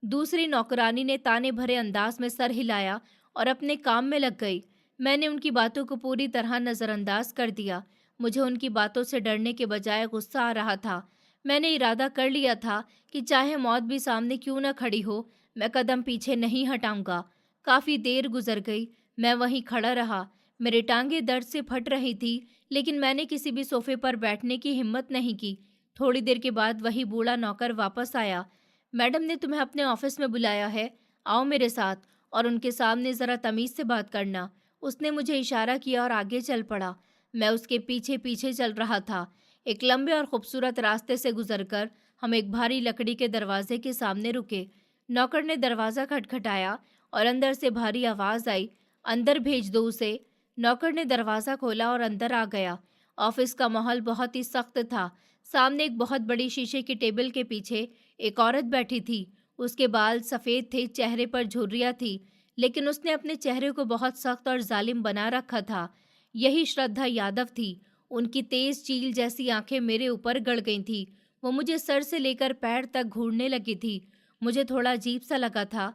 दूसरी नौकरानी ने ताने भरे अंदाज में सर हिलाया और अपने काम में लग गई। मैंने उनकी बातों को पूरी तरह नज़रअंदाज कर दिया। मुझे उनकी बातों से डरने के बजाय गुस्सा आ रहा था। मैंने इरादा कर लिया था कि चाहे मौत भी सामने क्यों न खड़ी हो, मैं कदम पीछे नहीं हटाऊंगा। काफ़ी देर गुजर गई। मैं वहीं खड़ा रहा। मेरी टांगें दर्द से फट रही थी, लेकिन मैंने किसी भी सोफे पर बैठने की हिम्मत नहीं की। थोड़ी देर के बाद वही बूढ़ा नौकर वापस आया। मैडम ने तुम्हें अपने ऑफिस में बुलाया है, आओ मेरे साथ और उनके सामने ज़रा तमीज़ से बात करना। उसने मुझे इशारा किया और आगे चल पड़ा। मैं उसके पीछे पीछे चल रहा था। एक लंबे और खूबसूरत रास्ते से गुजरकर हम एक भारी लकड़ी के दरवाजे के सामने रुके। नौकर ने दरवाज़ा खटखटाया और अंदर से भारी आवाज़ आई, अंदर भेज दो उसे। नौकर ने दरवाज़ा खोला और अंदर आ गया। ऑफिस का माहौल बहुत ही सख्त था। सामने एक बहुत बड़ी शीशे की टेबल के पीछे एक औरत बैठी थी। उसके बाल सफ़ेद थे, चेहरे पर झुर्रियाँ थी, लेकिन उसने अपने चेहरे को बहुत सख्त और जालिम बना रखा था। यही श्रद्धा यादव थी। उनकी तेज़ चील जैसी आंखें मेरे ऊपर गड़ गई थीं। वो मुझे सर से लेकर पैर तक घूरने लगी थी। मुझे थोड़ा अजीब सा लगा था।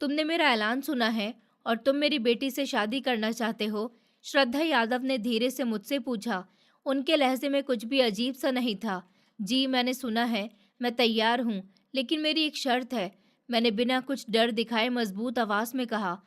तुमने मेरा ऐलान सुना है और तुम मेरी बेटी से शादी करना चाहते हो? श्रद्धा यादव ने धीरे से मुझसे पूछा। उनके लहजे में कुछ भी अजीब सा नहीं था। जी, मैंने सुना है, मैं तैयार हूँ, लेकिन मेरी एक शर्त है। मैंने बिना कुछ डर दिखाए मजबूत आवाज में कहा।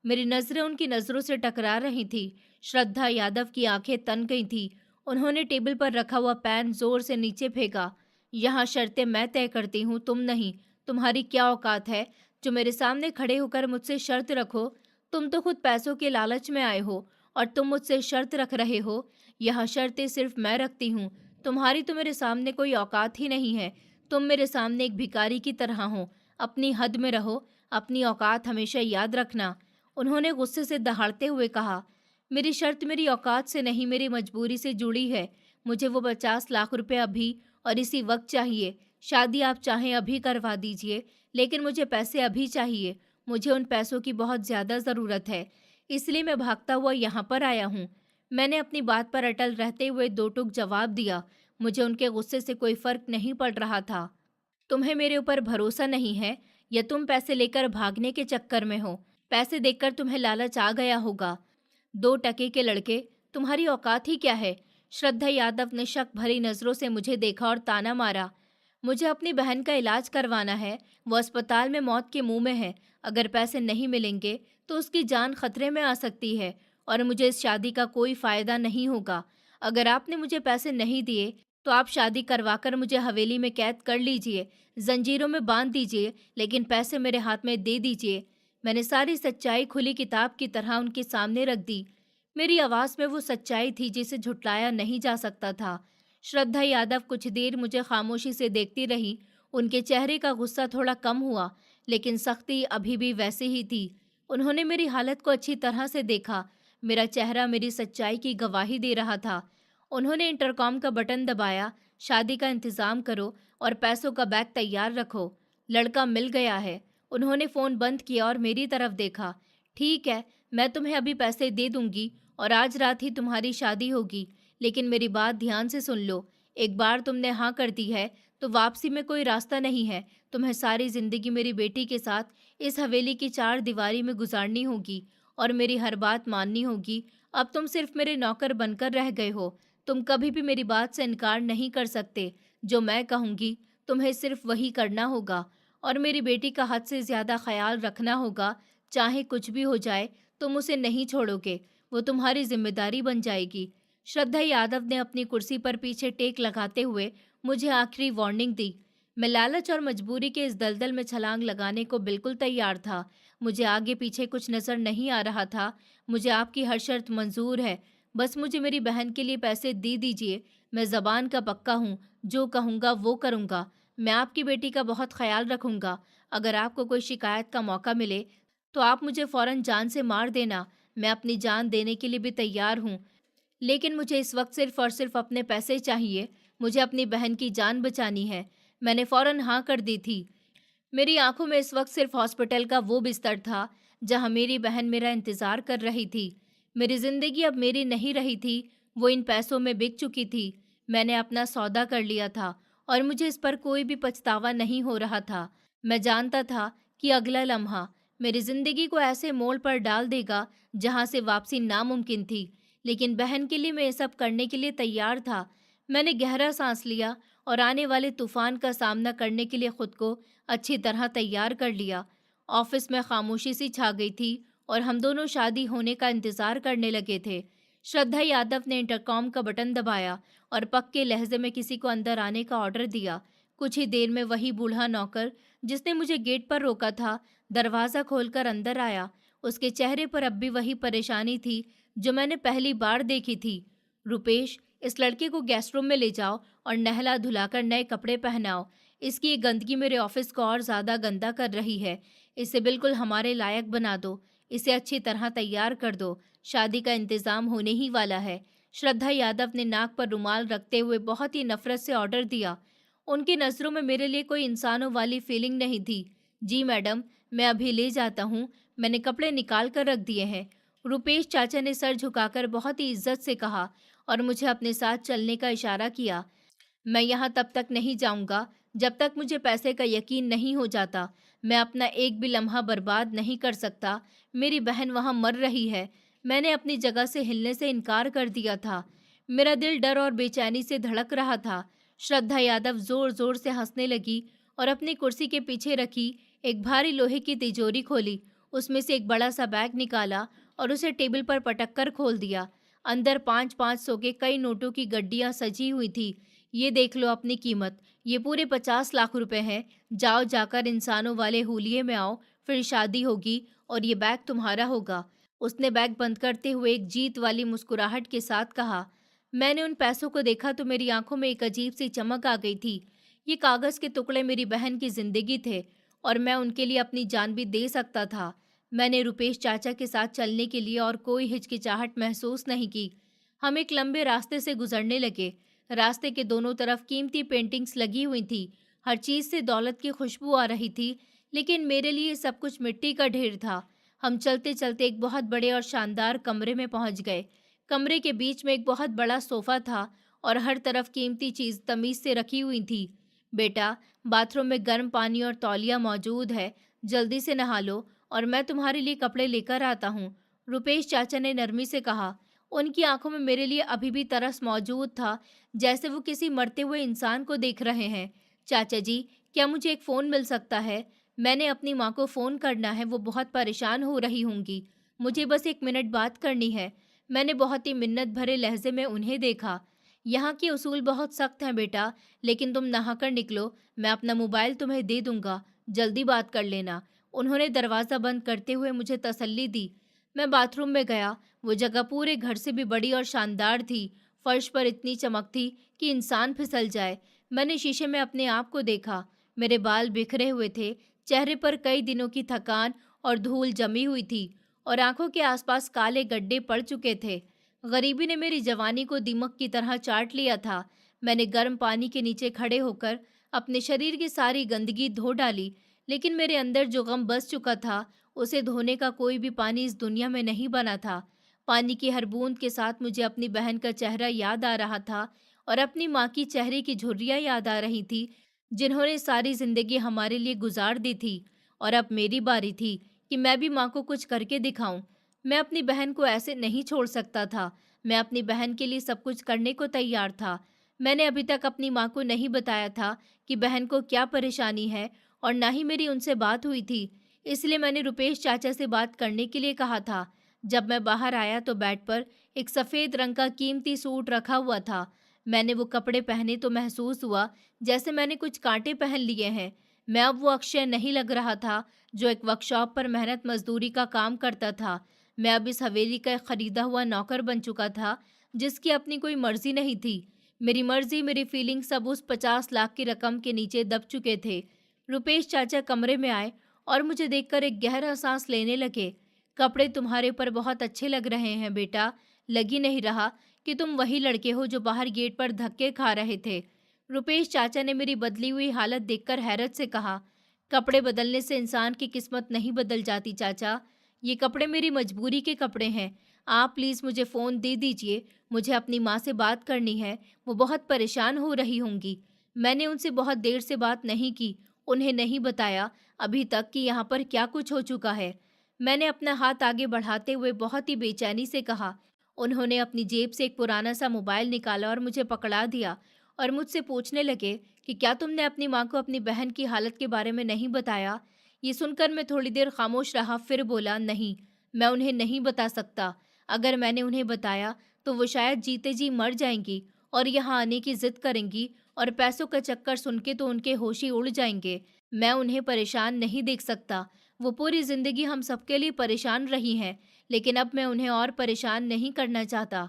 मेरी नजरें उनकी नजरों से टकरा रही थी। श्रद्धा यादव की आंखें तन गई थी। उन्होंने टेबल पर रखा हुआ पेन जोर से नीचे फेंका। यहाँ शर्तें मैं तय करती हूँ, तुम नहीं। तुम्हारी क्या औकात है जो मेरे सामने खड़े होकर मुझसे शर्त रखो? तुम तो खुद पैसों के लालच में आए हो और तुम मुझसे शर्त रख रहे हो। यह शर्तें सिर्फ मैं रखती हूँ। तुम्हारी तो मेरे सामने कोई औकात ही नहीं है। तुम मेरे सामने एक भिखारी की तरह हो। अपनी हद में रहो, अपनी औकात हमेशा याद रखना। उन्होंने गुस्से से दहाड़ते हुए कहा। मेरी शर्त मेरी औकात से नहीं, मेरी मजबूरी से जुड़ी है। मुझे वो 50 लाख रुपए अभी और इसी वक्त चाहिए। शादी आप चाहें अभी करवा दीजिए, लेकिन मुझे पैसे अभी चाहिए। मुझे उन पैसों की बहुत ज़्यादा ज़रूरत है, इसलिए मैं भागता हुआ यहाँ पर आया हूँ। मैंने अपनी बात पर अटल रहते हुए दो टूक जवाब दिया। मुझे उनके गुस्से से कोई फर्क नहीं पड़ रहा था। तुम्हें मेरे ऊपर भरोसा नहीं है या तुम पैसे लेकर भागने के चक्कर में हो? पैसे देखकर तुम्हें लालच आ गया होगा। 2 टके के लड़के, तुम्हारी औकात ही क्या है? श्रद्धा यादव ने शक भरी नजरों से मुझे देखा और ताना मारा। मुझे अपनी बहन का इलाज करवाना है। वो अस्पताल में मौत के मुंह में है। अगर पैसे नहीं मिलेंगे तो उसकी जान खतरे में आ सकती है और मुझे इस शादी का कोई फायदा नहीं होगा। अगर आपने मुझे पैसे नहीं दिए तो आप शादी करवाकर मुझे हवेली में कैद कर लीजिए, जंजीरों में बांध दीजिए, लेकिन पैसे मेरे हाथ में दे दीजिए। मैंने सारी सच्चाई खुली किताब की तरह उनके सामने रख दी। मेरी आवाज़ में वो सच्चाई थी जिसे झुटलाया नहीं जा सकता था। श्रद्धा यादव कुछ देर मुझे खामोशी से देखती रही। उनके चेहरे का गुस्सा थोड़ा कम हुआ, लेकिन सख्ती अभी भी वैसी ही थी। उन्होंने मेरी हालत को अच्छी तरह से देखा। मेरा चेहरा मेरी सच्चाई की गवाही दे रहा था। उन्होंने इंटरकॉम का बटन दबाया। शादी का इंतज़ाम करो और पैसों का बैग तैयार रखो। लड़का मिल गया है। उन्होंने फ़ोन बंद किया और मेरी तरफ देखा। ठीक है, मैं तुम्हें अभी पैसे दे दूंगी और आज रात ही तुम्हारी शादी होगी, लेकिन मेरी बात ध्यान से सुन लो। एक बार तुमने हाँ कर दी है तो वापसी में कोई रास्ता नहीं है। तुम्हें सारी ज़िंदगी मेरी बेटी के साथ इस हवेली की 4 दीवारी में गुजारनी होगी और मेरी हर बात माननी होगी। अब तुम सिर्फ मेरे नौकर बनकर रह गए हो। तुम कभी भी मेरी बात से इनकार नहीं कर सकते। जो मैं कहूँगी तुम्हें सिर्फ वही करना होगा और मेरी बेटी का हद से ज़्यादा ख्याल रखना होगा। चाहे कुछ भी हो जाए तुम उसे नहीं छोड़ोगे, वो तुम्हारी जिम्मेदारी बन जाएगी। श्रद्धा यादव ने अपनी कुर्सी पर पीछे टेक लगाते हुए मुझे आखिरी वार्निंग दी। मैं लालच और मजबूरी के इस दलदल में छलांग लगाने को बिल्कुल तैयार था। मुझे आगे पीछे कुछ नजर नहीं आ रहा था। मुझे आपकी हर शर्त मंजूर है, बस मुझे मेरी बहन के लिए पैसे दे दीजिए। मैं जबान का पक्का हूँ, जो कहूँगा वो करूँगा। मैं आपकी बेटी का बहुत ख्याल रखूँगा। अगर आपको कोई शिकायत का मौका मिले तो आप मुझे फौरन जान से मार देना। मैं अपनी जान देने के लिए भी तैयार हूँ, लेकिन मुझे इस वक्त सिर्फ और सिर्फ अपने पैसे चाहिए। मुझे अपनी बहन की जान बचानी है। मैंने फौरन हाँ कर दी थी। मेरी आंखों में इस वक्त सिर्फ हॉस्पिटल का वो बिस्तर था जहां मेरी बहन मेरा इंतजार कर रही थी। मेरी जिंदगी अब मेरी नहीं रही थी, वो इन पैसों में बिक चुकी थी। मैंने अपना सौदा कर लिया था और मुझे इस पर कोई भी पछतावा नहीं हो रहा था। मैं जानता था कि अगला लम्हा मेरी जिंदगी को ऐसे मोड़ पर डाल देगा जहां से वापसी नामुमकिन थी, लेकिन बहन के लिए मैं ये सब करने के लिए तैयार था। मैंने गहरा सांस लिया और आने वाले तूफान का सामना करने के लिए खुद को अच्छी तरह तैयार कर लिया। ऑफिस में खामोशी सी छा गई थी और हम दोनों शादी होने का इंतजार करने लगे थे। श्रद्धा यादव ने इंटरकॉम का बटन दबाया और पक्के लहजे में किसी को अंदर आने का ऑर्डर दिया। कुछ ही देर में वही बूढ़ा नौकर जिसने मुझे गेट पर रोका था, दरवाज़ा खोलकर अंदर आया। उसके चेहरे पर अब भी वही परेशानी थी जो मैंने पहली बार देखी थी। रुपेश, इस लड़के को गेस्ट रूम में ले जाओ और नहला धुलाकर नए कपड़े पहनाओ। इसकी ये गंदगी मेरे ऑफिस को और ज़्यादा गंदा कर रही है। इसे बिल्कुल हमारे लायक बना दो। इसे अच्छी तरह तैयार कर दो। शादी का इंतज़ाम होने ही वाला है। श्रद्धा यादव ने नाक पर रुमाल रखते हुए बहुत ही नफ़रत से ऑर्डर दिया। उनकी नज़रों में मेरे लिए कोई इंसानों वाली फीलिंग नहीं थी। जी मैडम, मैं अभी ले जाता हूँ। मैंने कपड़े निकाल कर रख दिए हैं। रुपेश चाचा ने सर झुकाकर बहुत ही इज्जत से कहा और मुझे अपने साथ चलने का इशारा किया। मैं यहाँ तब तक नहीं जाऊँगा जब तक मुझे पैसे का यकीन नहीं हो जाता। मैं अपना एक भी लम्हा बर्बाद नहीं कर सकता। मेरी बहन वहाँ मर रही है। मैंने अपनी जगह से हिलने से इनकार कर दिया था। मेरा दिल डर और बेचैनी से धड़क रहा था। श्रद्धा यादव जोर जोर से हंसने लगी और अपनी कुर्सी के पीछे रखी एक भारी लोहे की तिजोरी खोली। उसमें से एक बड़ा सा बैग निकाला और उसे टेबल पर पटक कर खोल दिया। अंदर 5-5 सौ के कई नोटों की गड्डियाँ सजी हुई थी। ये देख लो अपनी कीमत, ये पूरे 50 लाख रुपए हैं। जाओ जाकर इंसानों वाले हुलिये में आओ, फिर शादी होगी और ये बैग तुम्हारा होगा। उसने बैग बंद करते हुए एक जीत वाली मुस्कुराहट के साथ कहा। मैंने उन पैसों को देखा तो मेरी आंखों में एक अजीब सी चमक आ गई थी। ये कागज़ के टुकड़े मेरी बहन की जिंदगी थे और मैं उनके लिए अपनी जान भी दे सकता था। मैंने रुपेश चाचा के साथ चलने के लिए और कोई हिचकिचाहट महसूस नहीं की। हम एक लंबे रास्ते से गुजरने लगे। रास्ते के दोनों तरफ कीमती पेंटिंग्स लगी हुई थी। हर चीज़ से दौलत की खुशबू आ रही थी, लेकिन मेरे लिए सब कुछ मिट्टी का ढेर था। हम चलते चलते एक बहुत बड़े और शानदार कमरे में पहुंच गए। कमरे के बीच में एक बहुत बड़ा सोफा था और हर तरफ कीमती चीज़ तमीज़ से रखी हुई थी। बेटा, बाथरूम में गर्म पानी और तौलिया मौजूद है। जल्दी से नहा लो और मैं तुम्हारे लिए कपड़े लेकर आता हूँ। रुपेश चाचा ने नरमी से कहा। उनकी आंखों में मेरे लिए अभी भी तरस मौजूद था, जैसे वो किसी मरते हुए इंसान को देख रहे हैं। चाचा जी, क्या मुझे एक फ़ोन मिल सकता है? मैंने अपनी माँ को फ़ोन करना है, वो बहुत परेशान हो रही होंगी। मुझे बस 1 मिनट बात करनी है। मैंने बहुत ही मिन्नत भरे लहजे में उन्हें देखा। यहाँ के उसूल बहुत सख्त हैं बेटा, लेकिन तुम नहाकर निकलो, मैं अपना मोबाइल तुम्हें दे दूंगा, जल्दी बात कर लेना। उन्होंने दरवाज़ा बंद करते हुए मुझे तसल्ली दी। मैं बाथरूम में गया। वो जगह पूरे घर से भी बड़ी और शानदार थी। फर्श पर इतनी चमक थी कि इंसान फिसल जाए। मैंने शीशे में अपने आप को देखा। मेरे बाल बिखरे हुए थे, चेहरे पर कई दिनों की थकान और धूल जमी हुई थी और आंखों के आसपास काले गड्ढे पड़ चुके थे। गरीबी ने मेरी जवानी को दीमक की तरह चाट लिया था। मैंने गर्म पानी के नीचे खड़े होकर अपने शरीर की सारी गंदगी धो डाली, लेकिन मेरे अंदर जो गम बस चुका था, उसे धोने का कोई भी पानी इस दुनिया में नहीं बना था। पानी की हर बूंद के साथ मुझे अपनी बहन का चेहरा याद आ रहा था और अपनी माँ की चेहरे की झुर्रियाँ याद आ रही थी, जिन्होंने सारी जिंदगी हमारे लिए गुजार दी थी। और अब मेरी बारी थी कि मैं भी माँ को कुछ करके दिखाऊं। मैं अपनी बहन को ऐसे नहीं छोड़ सकता था। मैं अपनी बहन के लिए सब कुछ करने को तैयार था। मैंने अभी तक अपनी माँ को नहीं बताया था कि बहन को क्या परेशानी है और ना ही मेरी उनसे बात हुई थी। इसलिए मैंने रुपेश चाचा से बात करने के लिए कहा था। जब मैं बाहर आया तो बेड पर एक सफ़ेद रंग का कीमती सूट रखा हुआ था। मैंने वो कपड़े पहने तो महसूस हुआ जैसे मैंने कुछ कांटे पहन लिए हैं। मैं अब वो अक्षय नहीं लग रहा था जो एक वर्कशॉप पर मेहनत मजदूरी का काम करता था। मैं अब इस हवेली का एक खरीदा हुआ नौकर बन चुका था, जिसकी अपनी कोई मर्जी नहीं थी। मेरी मर्जी, मेरी फीलिंग सब उस 50 लाख की रकम के नीचे दब चुके थे। रुपेश चाचा कमरे में आए और मुझे देखकर एक गहरा सांस लेने लगे। कपड़े तुम्हारे ऊपर बहुत अच्छे लग रहे हैं बेटा। लग ही नहीं रहा कि तुम वही लड़के हो जो बाहर गेट पर धक्के खा रहे थे। रुपेश चाचा ने मेरी बदली हुई हालत देखकर हैरत से कहा। कपड़े बदलने से इंसान की किस्मत नहीं बदल जाती चाचा। ये कपड़े मेरी मजबूरी के कपड़े हैं। आप प्लीज़ मुझे फ़ोन दे दीजिए। मुझे अपनी माँ से बात करनी है। वो बहुत परेशान हो रही होंगी। मैंने उनसे बहुत देर से बात नहीं की। उन्हें नहीं बताया अभी तक कि यहाँ पर क्या कुछ हो चुका है। मैंने अपना हाथ आगे बढ़ाते हुए बहुत ही बेचैनी से कहा। उन्होंने अपनी जेब से एक पुराना सा मोबाइल निकाला और मुझे पकड़ा दिया और मुझसे पूछने लगे कि क्या तुमने अपनी माँ को अपनी बहन की हालत के बारे में नहीं बताया। ये सुनकर मैं थोड़ी देर खामोश रहा, फिर बोला, नहीं, मैं उन्हें नहीं बता सकता। अगर मैंने उन्हें बताया तो वो शायद जीते जी मर जाएंगी और यहाँ आने की जिद करेंगी और पैसों का चक्कर सुन के तो उनके होश ही उड़ जाएंगे। मैं उन्हें परेशान नहीं देख सकता। वो पूरी जिंदगी हम सबके लिए परेशान रही हैं, लेकिन अब मैं उन्हें और परेशान नहीं करना चाहता।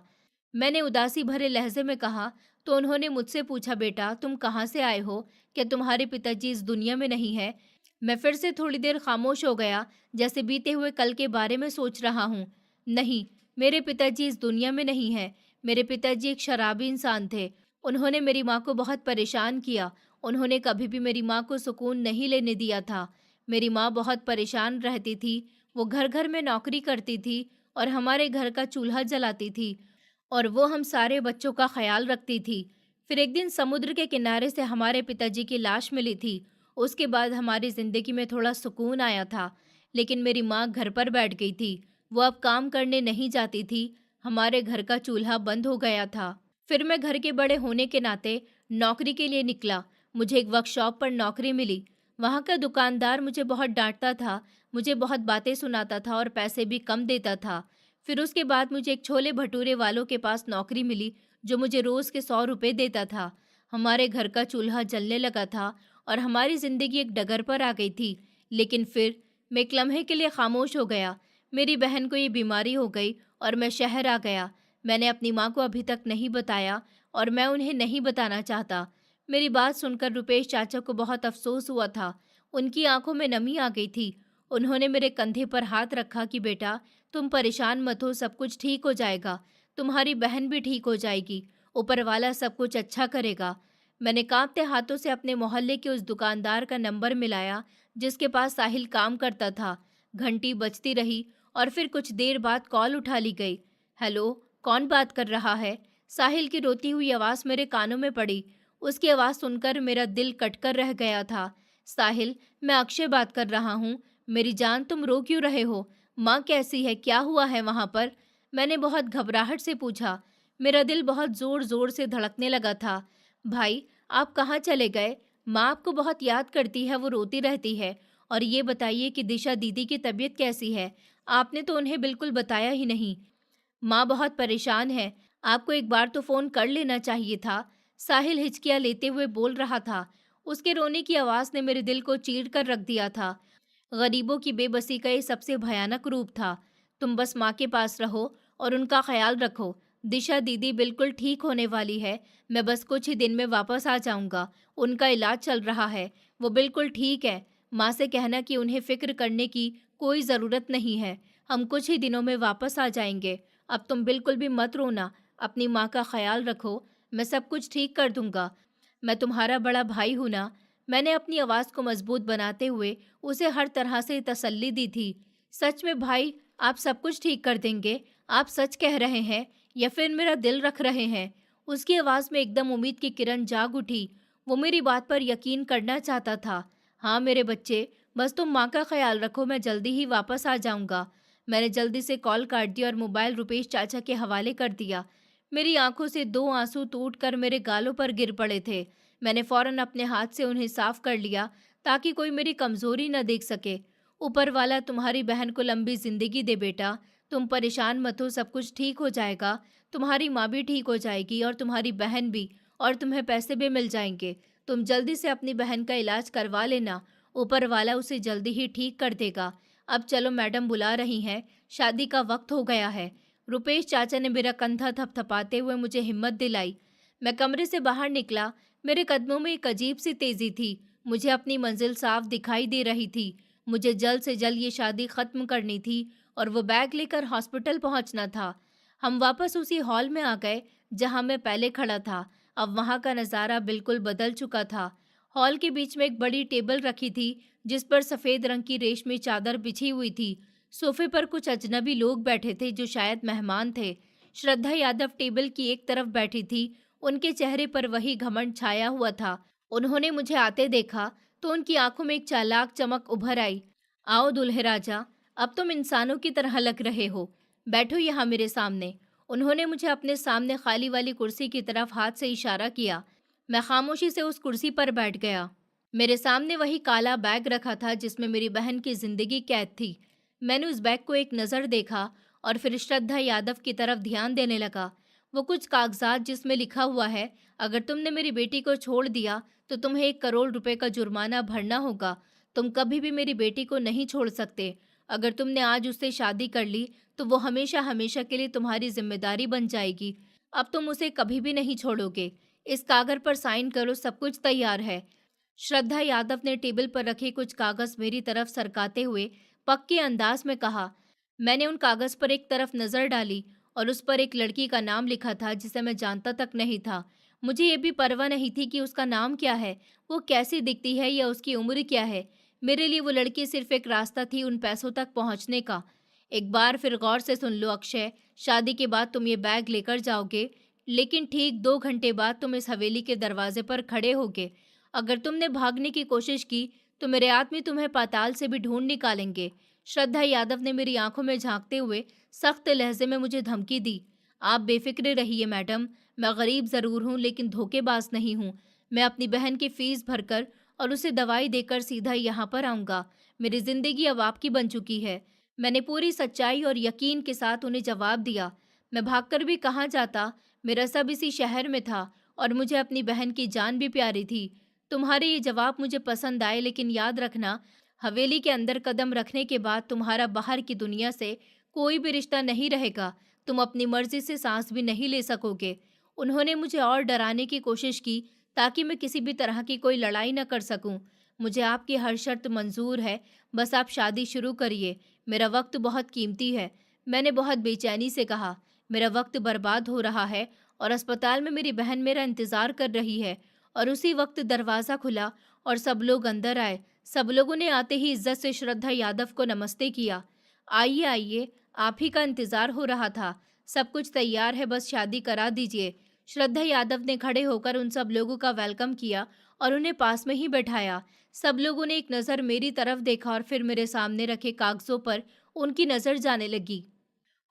मैंने उदासी भरे लहजे में कहा, तो उन्होंने मुझसे पूछा, बेटा तुम कहाँ से आए हो? क्या तुम्हारे पिताजी इस दुनिया में नहीं है? मैं फिर से थोड़ी देर खामोश हो गया, जैसे बीते हुए कल के बारे में सोच रहा हूँ। नहीं, मेरे पिताजी इस दुनिया में नहीं है। मेरे पिताजी एक शराबी इंसान थे। उन्होंने मेरी माँ को बहुत परेशान किया। उन्होंने कभी भी मेरी माँ को सुकून नहीं लेने दिया था। मेरी माँ बहुत परेशान रहती थी। वो घर घर में नौकरी करती थी और हमारे घर का चूल्हा जलाती थी, और वो हम सारे बच्चों का ख्याल रखती थी। फिर एक दिन समुद्र के किनारे से हमारे पिताजी की लाश मिली थी। उसके बाद हमारी ज़िंदगी में थोड़ा सुकून आया था। लेकिन मेरी माँ घर पर बैठ गई थी। वो अब काम करने नहीं जाती थी। हमारे घर का चूल्हा बंद हो गया था। फिर मैं घर के बड़े होने के नाते नौकरी के लिए निकला। मुझे एक वर्कशॉप पर नौकरी मिली। वहाँ का दुकानदार मुझे बहुत डांटता था, मुझे बहुत बातें सुनाता था और पैसे भी कम देता था। फिर उसके बाद मुझे एक छोले भटूरे वालों के पास नौकरी मिली, जो मुझे रोज़ के 100 रुपये देता था। हमारे घर का चूल्हा जलने लगा था और हमारी ज़िंदगी एक डगर पर आ गई थी। लेकिन फिर मैं एक लम्हे के लिए खामोश हो गया। मेरी बहन को ये बीमारी हो गई और मैं शहर आ गया। मैंने अपनी माँ को अभी तक नहीं बताया और मैं उन्हें नहीं बताना चाहता। मेरी बात सुनकर रुपेश चाचा को बहुत अफसोस हुआ था। उनकी आंखों में नमी आ गई थी। उन्होंने मेरे कंधे पर हाथ रखा कि बेटा तुम परेशान मत हो, सब कुछ ठीक हो जाएगा। तुम्हारी बहन भी ठीक हो जाएगी। ऊपर वाला सब कुछ अच्छा करेगा। मैंने कांपते हाथों से अपने मोहल्ले के उस दुकानदार का नंबर मिलाया जिसके पास साहिल काम करता था। घंटी बजती रही और फिर कुछ देर बाद कॉल उठा ली गई। हेलो, कौन बात कर रहा है? साहिल की रोती हुई आवाज़ मेरे कानों में पड़ी। उसकी आवाज़ सुनकर मेरा दिल कटकर रह गया था। साहिल, मैं अक्षय बात कर रहा हूँ। मेरी जान, तुम रो क्यों रहे हो? माँ कैसी है? क्या हुआ है वहाँ पर? मैंने बहुत घबराहट से पूछा। मेरा दिल बहुत ज़ोर ज़ोर से धड़कने लगा था। भाई, आप कहाँ चले गए? माँ आपको बहुत याद करती है, वो रोती रहती है। और ये बताइए कि दिशा दीदी की तबीयत कैसी है? आपने तो उन्हें बिल्कुल बताया ही नहीं। माँ बहुत परेशान है। आपको एक बार तो फ़ोन कर लेना चाहिए था। साहिल हिचकियाँ लेते हुए बोल रहा था। उसके रोने की आवाज़ ने मेरे दिल को चीर कर रख दिया था। गरीबों की बेबसी का ये सबसे भयानक रूप था। तुम बस माँ के पास रहो और उनका ख्याल रखो। दिशा दीदी बिल्कुल ठीक होने वाली है। मैं बस कुछ ही दिन में वापस आ जाऊंगा। उनका इलाज चल रहा है। वो बिल्कुल ठीक है। माँ से कहना कि उन्हें फ़िक्र करने की कोई ज़रूरत नहीं है। हम कुछ ही दिनों में वापस आ जाएंगे। अब तुम बिल्कुल भी मत रोना। अपनी माँ का ख्याल रखो। मैं सब कुछ ठीक कर दूंगा। मैं तुम्हारा बड़ा भाई हूँ ना। मैंने अपनी आवाज़ को मजबूत बनाते हुए उसे हर तरह से तसल्ली दी थी। सच में भाई, आप सब कुछ ठीक कर देंगे? आप सच कह रहे हैं या फिर मेरा दिल रख रहे हैं? उसकी आवाज़ में एकदम उम्मीद की किरण जाग उठी। वो मेरी बात पर यकीन करना चाहता था। हाँ मेरे बच्चे, बस तुम माँ का ख्याल रखो, मैं जल्दी ही वापस आ जाऊँगा। मैंने जल्दी से कॉल काट दिया और मोबाइल रुपेश चाचा के हवाले कर दिया। मेरी आंखों से 2 आंसू टूटकर मेरे गालों पर गिर पड़े थे। मैंने फौरन अपने हाथ से उन्हें साफ कर लिया ताकि कोई मेरी कमजोरी न देख सके। ऊपर वाला तुम्हारी बहन को लंबी जिंदगी दे बेटा। तुम परेशान मत हो, सब कुछ ठीक हो जाएगा। तुम्हारी माँ भी ठीक हो जाएगी और तुम्हारी बहन भी, और तुम्हें पैसे भी मिल जाएंगे। तुम जल्दी से अपनी बहन का इलाज करवा लेना। ऊपर वाला उसे जल्दी ही ठीक कर देगा। अब चलो, मैडम बुला रही हैं। शादी का वक्त हो गया है। रुपेश चाचा ने मेरा कंधा थपथपाते हुए मुझे हिम्मत दिलाई। मैं कमरे से बाहर निकला। मेरे कदमों में एक अजीब सी तेजी थी। मुझे अपनी मंजिल साफ दिखाई दे रही थी। मुझे जल्द से जल्द ये शादी खत्म करनी थी और वो बैग लेकर हॉस्पिटल पहुंचना था। हम वापस उसी हॉल में आ गए जहां मैं पहले खड़ा था। अब वहां का नज़ारा बिल्कुल बदल चुका था। हॉल के बीच में एक बड़ी टेबल रखी थी जिस पर सफ़ेद रंग की रेशमी चादर बिछी हुई थी। सोफे पर कुछ अजनबी लोग बैठे थे जो शायद मेहमान थे। श्रद्धा यादव टेबल की एक तरफ बैठी थी। उनके चेहरे पर वही घमंड छाया हुआ था। उन्होंने मुझे आते देखा तो उनकी आंखों में एक चालाक चमक उभर आई। आओ दूल्हे राजा, अब तुम इंसानों की तरह लग रहे हो। बैठो यहाँ मेरे सामने। उन्होंने मुझे अपने सामने खाली वाली कुर्सी की तरफ हाथ से इशारा किया। मैं खामोशी से उस कुर्सी पर बैठ गया। मेरे सामने वही काला बैग रखा था जिसमें मेरी बहन की जिंदगी कैद थी। मैंने उस बैग को एक नज़र देखा और फिर श्रद्धा यादव की तरफ ध्यान देने लगा। वो कुछ कागजात जिसमें लिखा हुआ है, अगर तुमने मेरी बेटी को छोड़ दिया तो तुम्हें 1 करोड़ रुपए का जुर्माना भरना होगा। तुम कभी भी मेरी बेटी को नहीं छोड़ सकते। अगर तुमने आज उससे शादी कर ली तो वो हमेशा हमेशा के लिए तुम्हारी जिम्मेदारी बन जाएगी। अब तुम उसे कभी भी नहीं छोड़ोगे। इस कागज पर साइन करो, सब कुछ तैयार है। श्रद्धा यादव ने टेबल पर रखे कुछ कागज मेरी तरफ सरकाते हुए पक्के अंदाज में कहा। मैंने उन कागज पर एक तरफ नजर डाली और उस पर एक लड़की का नाम लिखा था जिसे मैं जानता तक नहीं था। मुझे ये भी परवाह नहीं थी कि उसका नाम क्या है, वो कैसी दिखती है या उसकी उम्र क्या है। मेरे लिए वो लड़की सिर्फ एक रास्ता थी उन पैसों तक पहुंचने का। एक बार फिर गौर से सुन लो अक्षय, शादी के बाद तुम ये बैग लेकर जाओगे, लेकिन ठीक 2 घंटे बाद तुम इस हवेली के दरवाजे पर खड़े होगे। अगर तुमने भागने की कोशिश की तो मेरे आदमी तुम्हें पाताल से भी ढूंढ निकालेंगे। श्रद्धा यादव ने मेरी आंखों में झांकते हुए सख्त लहजे में मुझे धमकी दी। आप बेफिक्र रहिए मैडम, मैं गरीब जरूर हूँ लेकिन धोखेबाज नहीं हूँ। मैं अपनी बहन की फीस भरकर और उसे दवाई देकर सीधा यहाँ पर आऊँगा। मेरी जिंदगी अब आपकी बन चुकी है। मैंने पूरी सच्चाई और यकीन के साथ उन्हें जवाब दिया। मैं भागकर भी कहाँ जाता, मेरा सब इसी शहर में था और मुझे अपनी बहन की जान भी प्यारी थी। तुम्हारे ये जवाब मुझे पसंद आए, लेकिन याद रखना, हवेली के अंदर कदम रखने के बाद तुम्हारा बाहर की दुनिया से कोई भी रिश्ता नहीं रहेगा। तुम अपनी मर्जी से सांस भी नहीं ले सकोगे। उन्होंने मुझे और डराने की कोशिश की ताकि मैं किसी भी तरह की कोई लड़ाई न कर सकूं। मुझे आपकी हर शर्त मंजूर है, बस आप शादी शुरू करिए। मेरा वक्त बहुत कीमती है। मैंने बहुत बेचैनी से कहा। मेरा वक्त बर्बाद हो रहा है और अस्पताल में मेरी बहन मेरा इंतजार कर रही है। और उसी वक्त दरवाज़ा खुला और सब लोग अंदर आए। सब लोगों ने आते ही इज्जत से श्रद्धा यादव को नमस्ते किया। आइए आइए, आप ही का इंतजार हो रहा था। सब कुछ तैयार है, बस शादी करा दीजिए। श्रद्धा यादव ने खड़े होकर उन सब लोगों का वेलकम किया और उन्हें पास में ही बैठाया। सब लोगों ने एक नज़र मेरी तरफ देखा और फिर मेरे सामने रखे कागजों पर उनकी नज़र जाने लगी।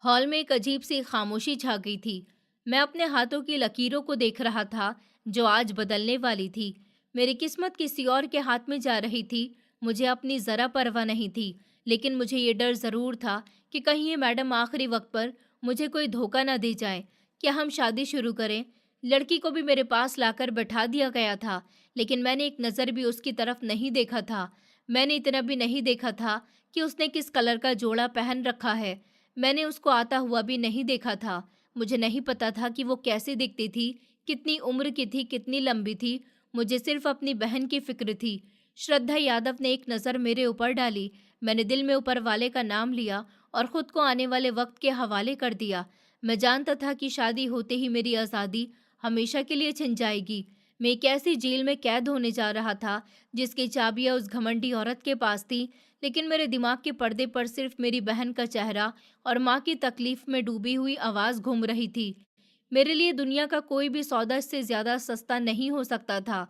हॉल में एक अजीब सी खामोशी छा गई थी। मैं अपने हाथों की लकीरों को देख रहा था जो आज बदलने वाली थी। मेरी किस्मत किसी और के हाथ में जा रही थी। मुझे अपनी ज़रा परवाह नहीं थी, लेकिन मुझे ये डर ज़रूर था कि कहीं ये मैडम आखिरी वक्त पर मुझे कोई धोखा न दे जाए। क्या हम शादी शुरू करें? लड़की को भी मेरे पास लाकर बैठा दिया गया था, लेकिन मैंने एक नज़र भी उसकी तरफ नहीं देखा था। मैंने इतना भी नहीं देखा था कि उसने किस कलर का जोड़ा पहन रखा है। मैंने उसको आता हुआ भी नहीं देखा था। मुझे नहीं पता था कि वो कैसी दिखती थी, कितनी उम्र की थी, कितनी लंबी थी। मुझे सिर्फ अपनी बहन की फिक्र थी। श्रद्धा यादव ने एक नज़र मेरे ऊपर डाली। मैंने दिल में ऊपर वाले का नाम लिया और खुद को आने वाले वक्त के हवाले कर दिया। मैं जानता था कि शादी होते ही मेरी आज़ादी हमेशा के लिए छिन जाएगी। मैं एक ऐसी जेल में कैद होने जा रहा था जिसकी चाबियां उस घमंडी औरत के पास थी, लेकिन मेरे दिमाग के पर्दे पर सिर्फ मेरी बहन का चेहरा और माँ की तकलीफ में डूबी हुई आवाज़ घूम रही थी। मेरे लिए दुनिया का कोई भी सौदा इससे ज़्यादा सस्ता नहीं हो सकता था।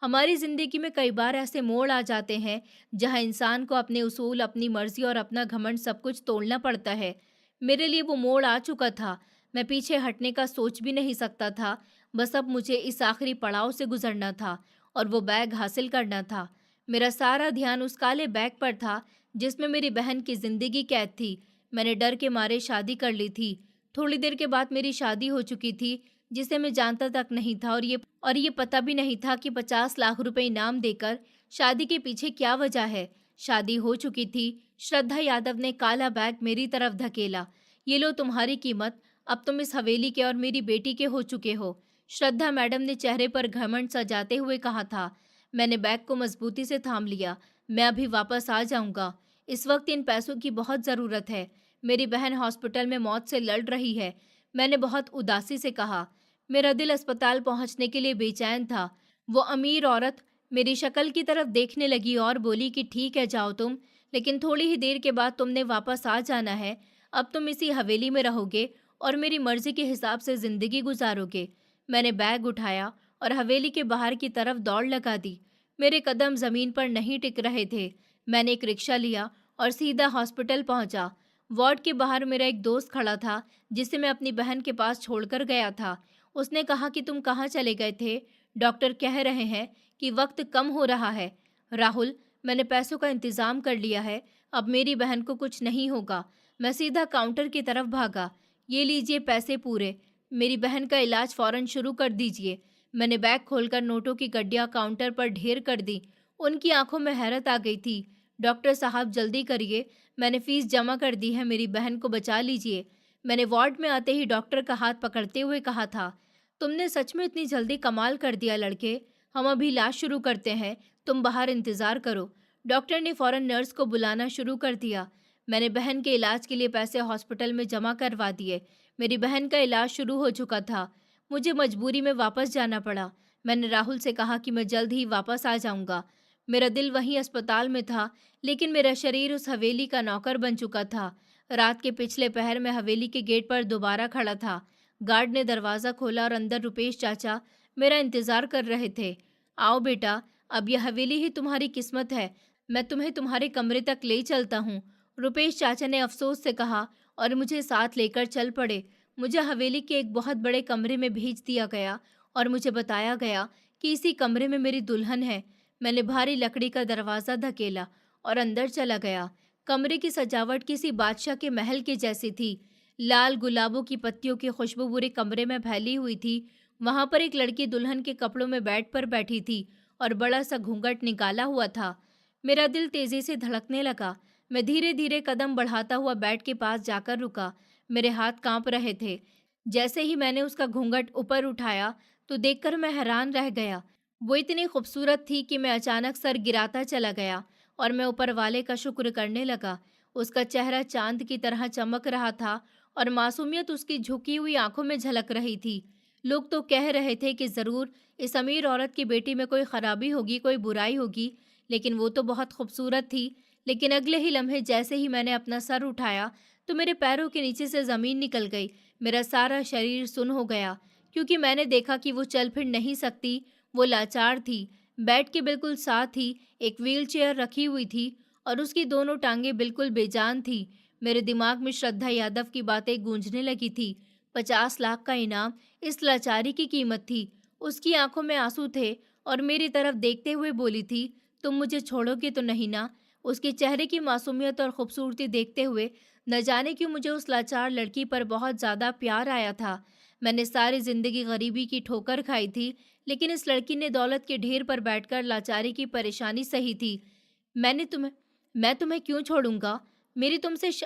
हमारी ज़िंदगी में कई बार ऐसे मोड़ आ जाते हैं जहाँ इंसान को अपने उसूल, अपनी मर्जी और अपना घमंड सब कुछ तोड़ना पड़ता है। मेरे लिए वो मोड़ आ चुका था। मैं पीछे हटने का सोच भी नहीं सकता था। बस अब मुझे इस आखिरी पड़ाव से गुजरना था और वो बैग हासिल करना था। मेरा सारा ध्यान उस काले बैग पर था जिसमें मेरी बहन की ज़िंदगी कैद थी। मैंने डर के मारे शादी कर ली थी। थोड़ी देर के बाद मेरी शादी हो चुकी थी, जिसे मैं जानता तक नहीं था, और ये पता भी नहीं था कि 50 लाख रुपए इनाम देकर शादी के पीछे क्या वजह है। शादी हो चुकी थी। श्रद्धा यादव ने काला बैग मेरी तरफ धकेला। ये लो तुम्हारी कीमत, अब तुम इस हवेली के और मेरी बेटी के हो चुके हो। श्रद्धा मैडम ने चेहरे पर घमंड सजाते हुए कहा था। मैंने बैग को मजबूती से थाम लिया। मैं अभी वापस आ जाऊंगा। इस वक्त इन पैसों की बहुत ज़रूरत है। मेरी बहन हॉस्पिटल में मौत से लड़ रही है। मैंने बहुत उदासी से कहा। मेरा दिल अस्पताल पहुंचने के लिए बेचैन था। वो अमीर औरत मेरी शक्ल की तरफ देखने लगी और बोली कि ठीक है, जाओ तुम, लेकिन थोड़ी ही देर के बाद तुमने वापस आ जाना है। अब तुम इसी हवेली में रहोगे और मेरी मर्जी के हिसाब से ज़िंदगी गुजारोगे। मैंने बैग उठाया और हवेली के बाहर की तरफ दौड़ लगा दी। मेरे कदम ज़मीन पर नहीं टिक रहे थे। मैंने एक रिक्शा लिया और सीधा हॉस्पिटल पहुंचा। वार्ड के बाहर मेरा एक दोस्त खड़ा था जिसे मैं अपनी बहन के पास छोड़कर गया था। उसने कहा कि तुम कहाँ चले गए थे? डॉक्टर कह रहे हैं कि वक्त कम हो रहा है। राहुल, मैंने पैसों का इंतज़ाम कर लिया है। अब मेरी बहन को कुछ नहीं होगा। मैं सीधा काउंटर की तरफ भागा। ये लीजिए पैसे पूरे। मेरी बहन का इलाज फ़ौरन शुरू कर दीजिए। मैंने बैग खोलकर नोटों की गड्डियाँ काउंटर पर ढेर कर दी। उनकी आंखों में हैरत आ गई थी। डॉक्टर साहब जल्दी करिए, मैंने फ़ीस जमा कर दी है, मेरी बहन को बचा लीजिए। मैंने वार्ड में आते ही डॉक्टर का हाथ पकड़ते हुए कहा था। तुमने सच में इतनी जल्दी कमाल कर दिया लड़के। हम अभी इलाज शुरू करते हैं, तुम बाहर इंतजार करो। डॉक्टर ने फौरन नर्स को बुलाना शुरू कर दिया। मैंने बहन के इलाज के लिए पैसे हॉस्पिटल में जमा करवा दिए। मेरी बहन का इलाज शुरू हो चुका था। मुझे मजबूरी में वापस जाना पड़ा। मैंने राहुल से कहा कि मैं जल्द ही वापस आ जाऊंगा। मेरा दिल वहीं अस्पताल में था, लेकिन मेरा शरीर उस हवेली का नौकर बन चुका था। रात के पिछले पहर में हवेली के गेट पर दोबारा खड़ा था। गार्ड ने दरवाज़ा खोला और अंदर रुपेश चाचा मेरा इंतज़ार कर रहे थे। आओ बेटा, अब यह हवेली ही तुम्हारी किस्मत है। मैं तुम्हें तुम्हारे कमरे तक ले चलता हूँ, रुपेश चाचा ने अफसोस से कहा और मुझे साथ लेकर चल पड़े। मुझे हवेली के एक बहुत बड़े कमरे में भेज दिया गया और मुझे बताया गया कि इसी कमरे में मेरी दुल्हन है। मैंने भारी लकड़ी का दरवाज़ा धकेला और अंदर चला गया। कमरे की सजावट किसी बादशाह के महल के जैसी थी। लाल गुलाबों की पत्तियों की खुशबू पूरे कमरे में फैली हुई थी। वहां पर एक लड़की दुल्हन के कपड़ों में बेड पर बैठी थी और बड़ा सा घूंघट निकाला हुआ था। मेरा दिल तेजी से धड़कने लगा। मैं धीरे धीरे कदम बढ़ाता हुआ बेड के पास जाकर रुका। मेरे हाथ कांप रहे थे। जैसे ही मैंने उसका घूंघट ऊपर उठाया तो देखकर मैं हैरान रह गया। वो इतनी खूबसूरत थी कि मैं अचानक सर गिराता चला गया और मैं ऊपर वाले का शुक्र करने लगा। उसका चेहरा चांद की तरह चमक रहा था और मासूमियत उसकी झुकी हुई आंखों में झलक रही थी। लोग तो कह रहे थे कि ज़रूर इस अमीर औरत की बेटी में कोई खराबी होगी, कोई बुराई होगी, लेकिन वो तो बहुत खूबसूरत थी। लेकिन अगले ही लम्हे जैसे ही मैंने अपना सर उठाया तो मेरे पैरों के नीचे से ज़मीन निकल गई। मेरा सारा शरीर सुन्न हो गया, क्योंकि मैंने देखा कि वो चल फिर नहीं सकती। वो लाचार थी। बेड के बिल्कुल साथ ही एक व्हीलचेयर रखी हुई थी और उसकी दोनों टांगें बिल्कुल बेजान थी। मेरे दिमाग में श्रद्धा यादव की बातें गूंजने लगी थी। 50 लाख का इनाम इस लाचारी की कीमत थी। उसकी आंखों में आंसू थे और मेरी तरफ देखते हुए बोली थी, तुम मुझे छोड़ोगे तो नहीं ना। उसके चेहरे की मासूमियत और खूबसूरती देखते हुए न जाने क्यों मुझे उस लाचार लड़की पर बहुत ज़्यादा प्यार आया था। मैंने सारी ज़िंदगी गरीबी की ठोकर खाई थी, लेकिन इस लड़की ने दौलत के ढेर पर बैठकर लाचारी की परेशानी सही थी। मैंने तुम्हें मैं तुम्हें क्यों छोड़ूंगा? मेरी तुमसे श...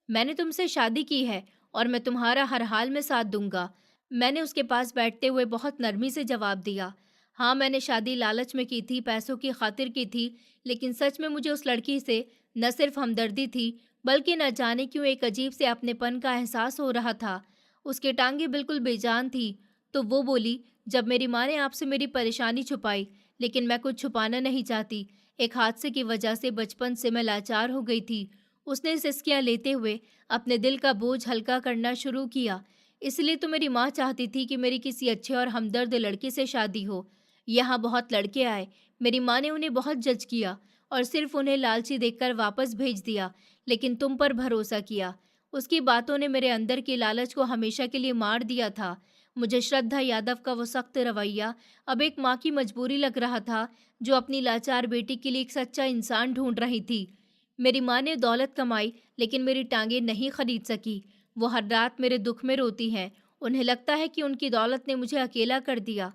मैंने तुमसे शादी की है और मैं तुम्हारा हर हाल में साथ दूंगा। मैंने उसके पास बैठते हुए बहुत नरमी से जवाब दिया। हाँ, मैंने शादी लालच में की थी, पैसों की खातिर की थी, लेकिन सच में मुझे उस लड़की से न सिर्फ हमदर्दी थी, बल्कि न जाने क्यों एक अजीब से अपनेपन का एहसास हो रहा था। उसकी टांगें बिल्कुल बेजान थी। तो वो बोली, जब मेरी माँ ने आपसे मेरी परेशानी छुपाई, लेकिन मैं कुछ छुपाना नहीं चाहती। एक हादसे की वजह से बचपन से मैं लाचार हो गई थी। उसने सिसकियां लेते हुए अपने दिल का बोझ हल्का करना शुरू किया। इसलिए तो मेरी माँ चाहती थी कि मेरी किसी अच्छे और हमदर्द लड़के से शादी हो। यहाँ बहुत लड़के आए, मेरी माँ ने उन्हें बहुत जज किया और सिर्फ उन्हें लालची देखकर वापस भेज दिया, लेकिन तुम पर भरोसा किया। उसकी बातों ने मेरे अंदर की लालच को हमेशा के लिए मार दिया था। मुझे श्रद्धा यादव का वो सख्त रवैया अब एक माँ की मजबूरी लग रहा था, जो अपनी लाचार बेटी के लिए एक सच्चा इंसान ढूंढ रही थी। मेरी माँ ने दौलत कमाई, लेकिन मेरी टांगें नहीं खरीद सकी। वो हर रात मेरे दुख में रोती हैं। उन्हें लगता है कि उनकी दौलत ने मुझे अकेला कर दिया।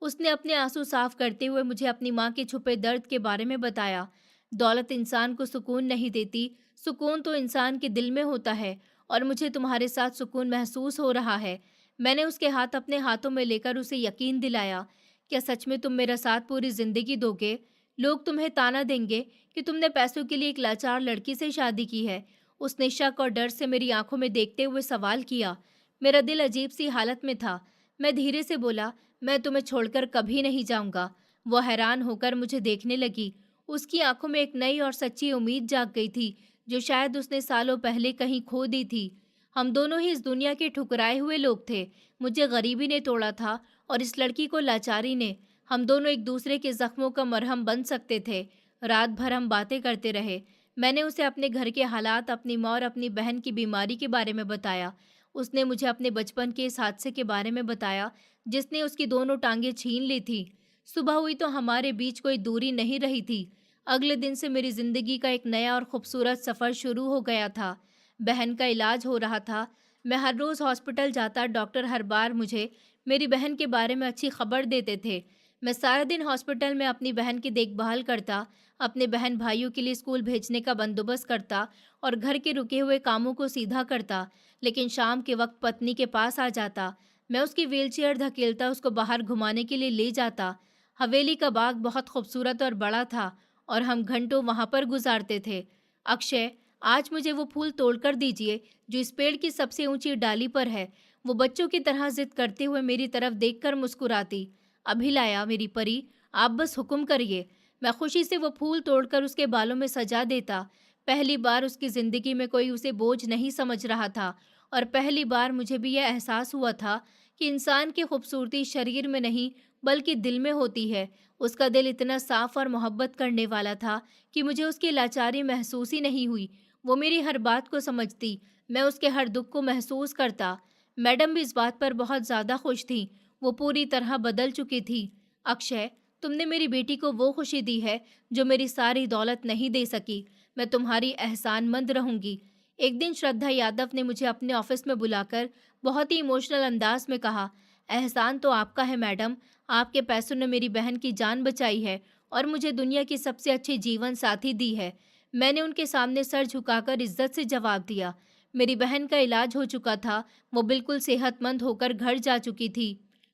उसने अपने आंसू साफ करते हुए मुझे अपनी माँ के छुपे दर्द के बारे में बताया। दौलत इंसान को सुकून नहीं देती, सुकून तो इंसान के दिल में होता है, और मुझे तुम्हारे साथ सुकून महसूस हो रहा है। मैंने उसके हाथ अपने हाथों में लेकर उसे यकीन दिलाया। क्या सच में तुम मेरा साथ पूरी जिंदगी दोगे? लोग तुम्हें ताना देंगे कि तुमने पैसों के लिए एक लाचार लड़की से शादी की है। उसने शक और डर से मेरी आंखों में देखते हुए सवाल किया। मेरा दिल अजीब सी हालत में था। मैं धीरे से बोला, मैं तुम्हें छोड़कर कभी नहीं जाऊंगा। वो हैरान होकर मुझे देखने लगी। उसकी आंखों में एक नई और सच्ची उम्मीद जाग गई थी, जो शायद उसने सालों पहले कहीं खो दी थी। हम दोनों ही इस दुनिया के ठुकराए हुए लोग थे। मुझे गरीबी ने तोड़ा था और इस लड़की को लाचारी ने। हम दोनों एक दूसरे के जख्मों का मरहम बन सकते थे। रात भर हम बातें करते रहे। मैंने उसे अपने घर के हालात, अपनी माँ और अपनी बहन की बीमारी के बारे में बताया। उसने मुझे अपने बचपन के इस हादसे के बारे में बताया, जिसने उसकी दोनों टांगें छीन ली थी। सुबह हुई तो हमारे बीच कोई दूरी नहीं रही थी। अगले दिन से मेरी जिंदगी का एक नया और खूबसूरत सफ़र शुरू हो गया था। बहन का इलाज हो रहा था। मैं हर रोज़ हॉस्पिटल जाता। डॉक्टर हर बार मुझे मेरी बहन के बारे में अच्छी खबर देते थे। मैं सारा दिन हॉस्पिटल में अपनी बहन की देखभाल करता, अपने बहन भाइयों के लिए स्कूल भेजने का बंदोबस्त करता और घर के रुके हुए कामों को सीधा करता। लेकिन शाम के वक्त पत्नी के पास आ जाता। मैं उसकी व्हीलचेयर धकेलता उसको बाहर घुमाने के लिए ले जाता। हवेली का बाग बहुत खूबसूरत और बड़ा था और हम घंटों वहां पर गुजारते थे। अक्षय, आज मुझे वो फूल तोड़कर दीजिए जो इस पेड़ की सबसे ऊंची डाली पर है। वो बच्चों की तरह जिद करते हुए मेरी तरफ देखकर मुस्कुराती। अभिलाया, मेरी परी, आप बस हुक्म करिए। मैं खुशी से वो फूल तोड़कर उसके बालों में सजा देता। पहली बार उसकी जिंदगी में कोई उसे बोझ नहीं समझ रहा था और पहली बार मुझे भी यह एहसास हुआ था कि इंसान की खूबसूरती शरीर में नहीं बल्कि दिल में होती है। उसका दिल इतना साफ और मोहब्बत करने वाला था कि मुझे उसकी लाचारी महसूस ही नहीं हुई। वो मेरी हर बात को समझती, मैं उसके हर दुख को महसूस करता। मैडम भी इस बात पर बहुत ज़्यादा खुश थी। वो पूरी तरह बदल चुकी थी। अक्षय, तुमने मेरी बेटी को वो खुशी दी है जो मेरी सारी दौलत नहीं दे सकी। मैं तुम्हारी एहसानमंद रहूंगी। एक दिन श्रद्धा यादव ने मुझे अपने ऑफिस में बुलाकर बहुत ही इमोशनल अंदाज में कहा, एहसान तो आपका है मैडम, आपके पैसों ने मेरी बहन की जान बचाई है और मुझे दुनिया की सबसे अच्छी जीवन साथी दी है। मैंने उनके सामने सर झुकाकर इज्जत से जवाब दिया। मेरी बहन का इलाज हो चुका था, वो बिल्कुल सेहतमंद होकर घर जा चुकी थी।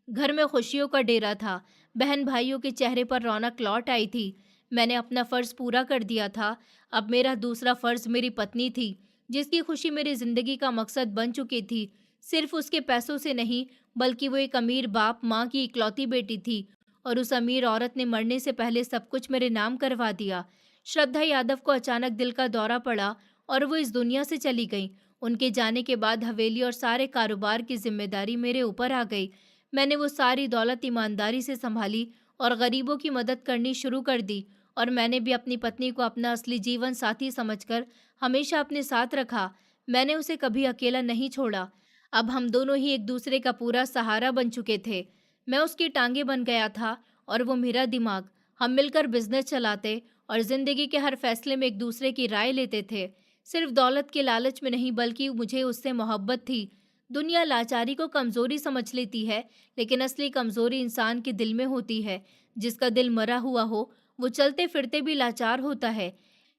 घर में खुशियों का डेरा था। बहन भाइयों के चेहरे पर रौनक लौट आई थी। मैंने अपना फर्ज पूरा कर दिया था। अब मेरा दूसरा फर्ज मेरी पत्नी थी, जिसकी खुशी मेरी जिंदगी का मकसद बन चुकी थी। सिर्फ उसके पैसों से नहीं, बल्कि वो एक अमीर बाप माँ की इकलौती बेटी थी और उस अमीर औरत ने मरने से पहले सब कुछ मेरे नाम करवा दिया। श्रद्धा यादव को अचानक दिल का दौरा पड़ा और वो इस दुनिया से चली गई। उनके जाने के बाद हवेली और सारे कारोबार की जिम्मेदारी मेरे ऊपर आ गई। मैंने वो सारी दौलत ईमानदारी से संभाली और गरीबों की मदद करनी शुरू कर दी और मैंने भी अपनी पत्नी को अपना असली जीवन साथी समझकर हमेशा अपने साथ रखा। मैंने उसे कभी अकेला नहीं छोड़ा। अब हम दोनों ही एक दूसरे का पूरा सहारा बन चुके थे। मैं उसकी टांगे बन गया था और वो मेरा दिमाग। हम मिलकर बिजनेस चलाते और जिंदगी के हर फैसले में एक दूसरे की राय लेते थे। सिर्फ दौलत के लालच में नहीं, बल्कि मुझे उससे मोहब्बत थी। दुनिया लाचारी को कमजोरी समझ लेती है, लेकिन असली कमजोरी इंसान के दिल में होती है। जिसका दिल मरा हुआ हो, वो चलते फिरते भी लाचार होता है।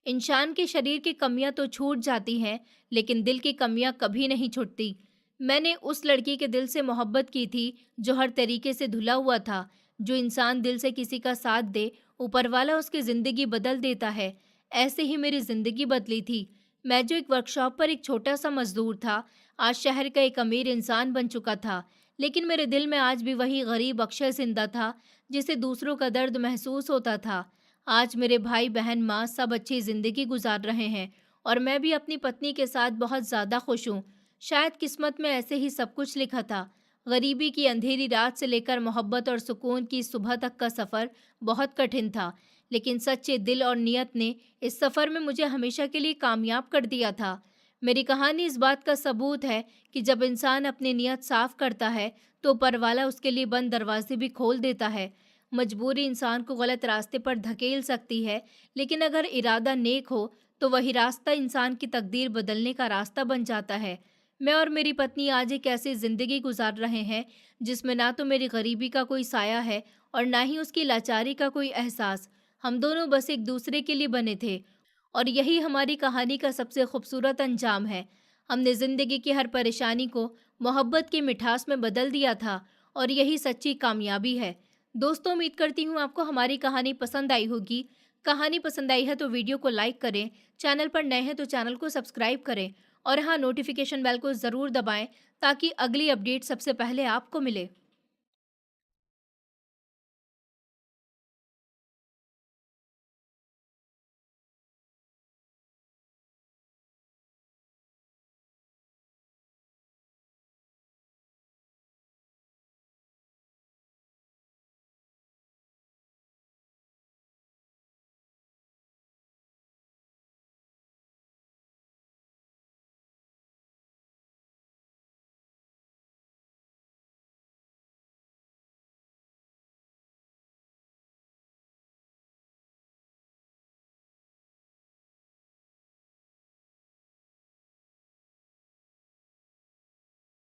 इंसान के शरीर की कमियां तो छूट जाती हैं, लेकिन दिल की कमियां कभी नहीं छूटती। मैंने उस लड़की के दिल से मोहब्बत की थी जो हर तरीके से धुला हुआ था। जो इंसान दिल से किसी का साथ दे, ऊपर वाला उसकी जिंदगी बदल देता है। ऐसे ही मेरी जिंदगी बदली थी। मैं जो एक वर्कशॉप पर एक छोटा सा मजदूर था, आज शहर का एक अमीर इंसान बन चुका था। लेकिन मेरे दिल में आज भी वही गरीब अक्षय जिंदा था, जिसे दूसरों का दर्द महसूस होता था। आज मेरे भाई बहन माँ सब अच्छी जिंदगी गुजार रहे हैं और मैं भी अपनी पत्नी के साथ बहुत ज़्यादा खुश हूँ। शायद किस्मत में ऐसे ही सब कुछ लिखा था। गरीबी की अंधेरी रात से लेकर मोहब्बत और सुकून की सुबह तक का सफ़र बहुत कठिन था, लेकिन सच्चे दिल और नियत ने इस सफ़र में मुझे हमेशा के लिए कामयाब कर दिया था। मेरी कहानी इस बात का सबूत है कि जब इंसान अपनी नियत साफ करता है, तो ऊपर वाला उसके लिए बंद दरवाजे भी खोल देता है। मजबूरी इंसान को गलत रास्ते पर धकेल सकती है, लेकिन अगर इरादा नेक हो, तो वही रास्ता इंसान की तकदीर बदलने का रास्ता बन जाता है। मैं और मेरी पत्नी आज एक ऐसी जिंदगी गुजार रहे हैं जिसमें ना तो मेरी गरीबी का कोई साया है और ना ही उसकी लाचारी का कोई एहसास। हम दोनों बस एक दूसरे के लिए बने थे और यही हमारी कहानी का सबसे खूबसूरत अंजाम है। हमने जिंदगी की हर परेशानी को मोहब्बत की मिठास में बदल दिया था और यही सच्ची कामयाबी है। दोस्तों, उम्मीद करती हूँ आपको हमारी कहानी पसंद आई होगी। कहानी पसंद आई है तो वीडियो को लाइक करें, चैनल पर नए हैं तो चैनल को सब्सक्राइब करें और हाँ, नोटिफिकेशन बेल को ज़रूर दबाएं ताकि अगली अपडेट सबसे पहले आपको मिले।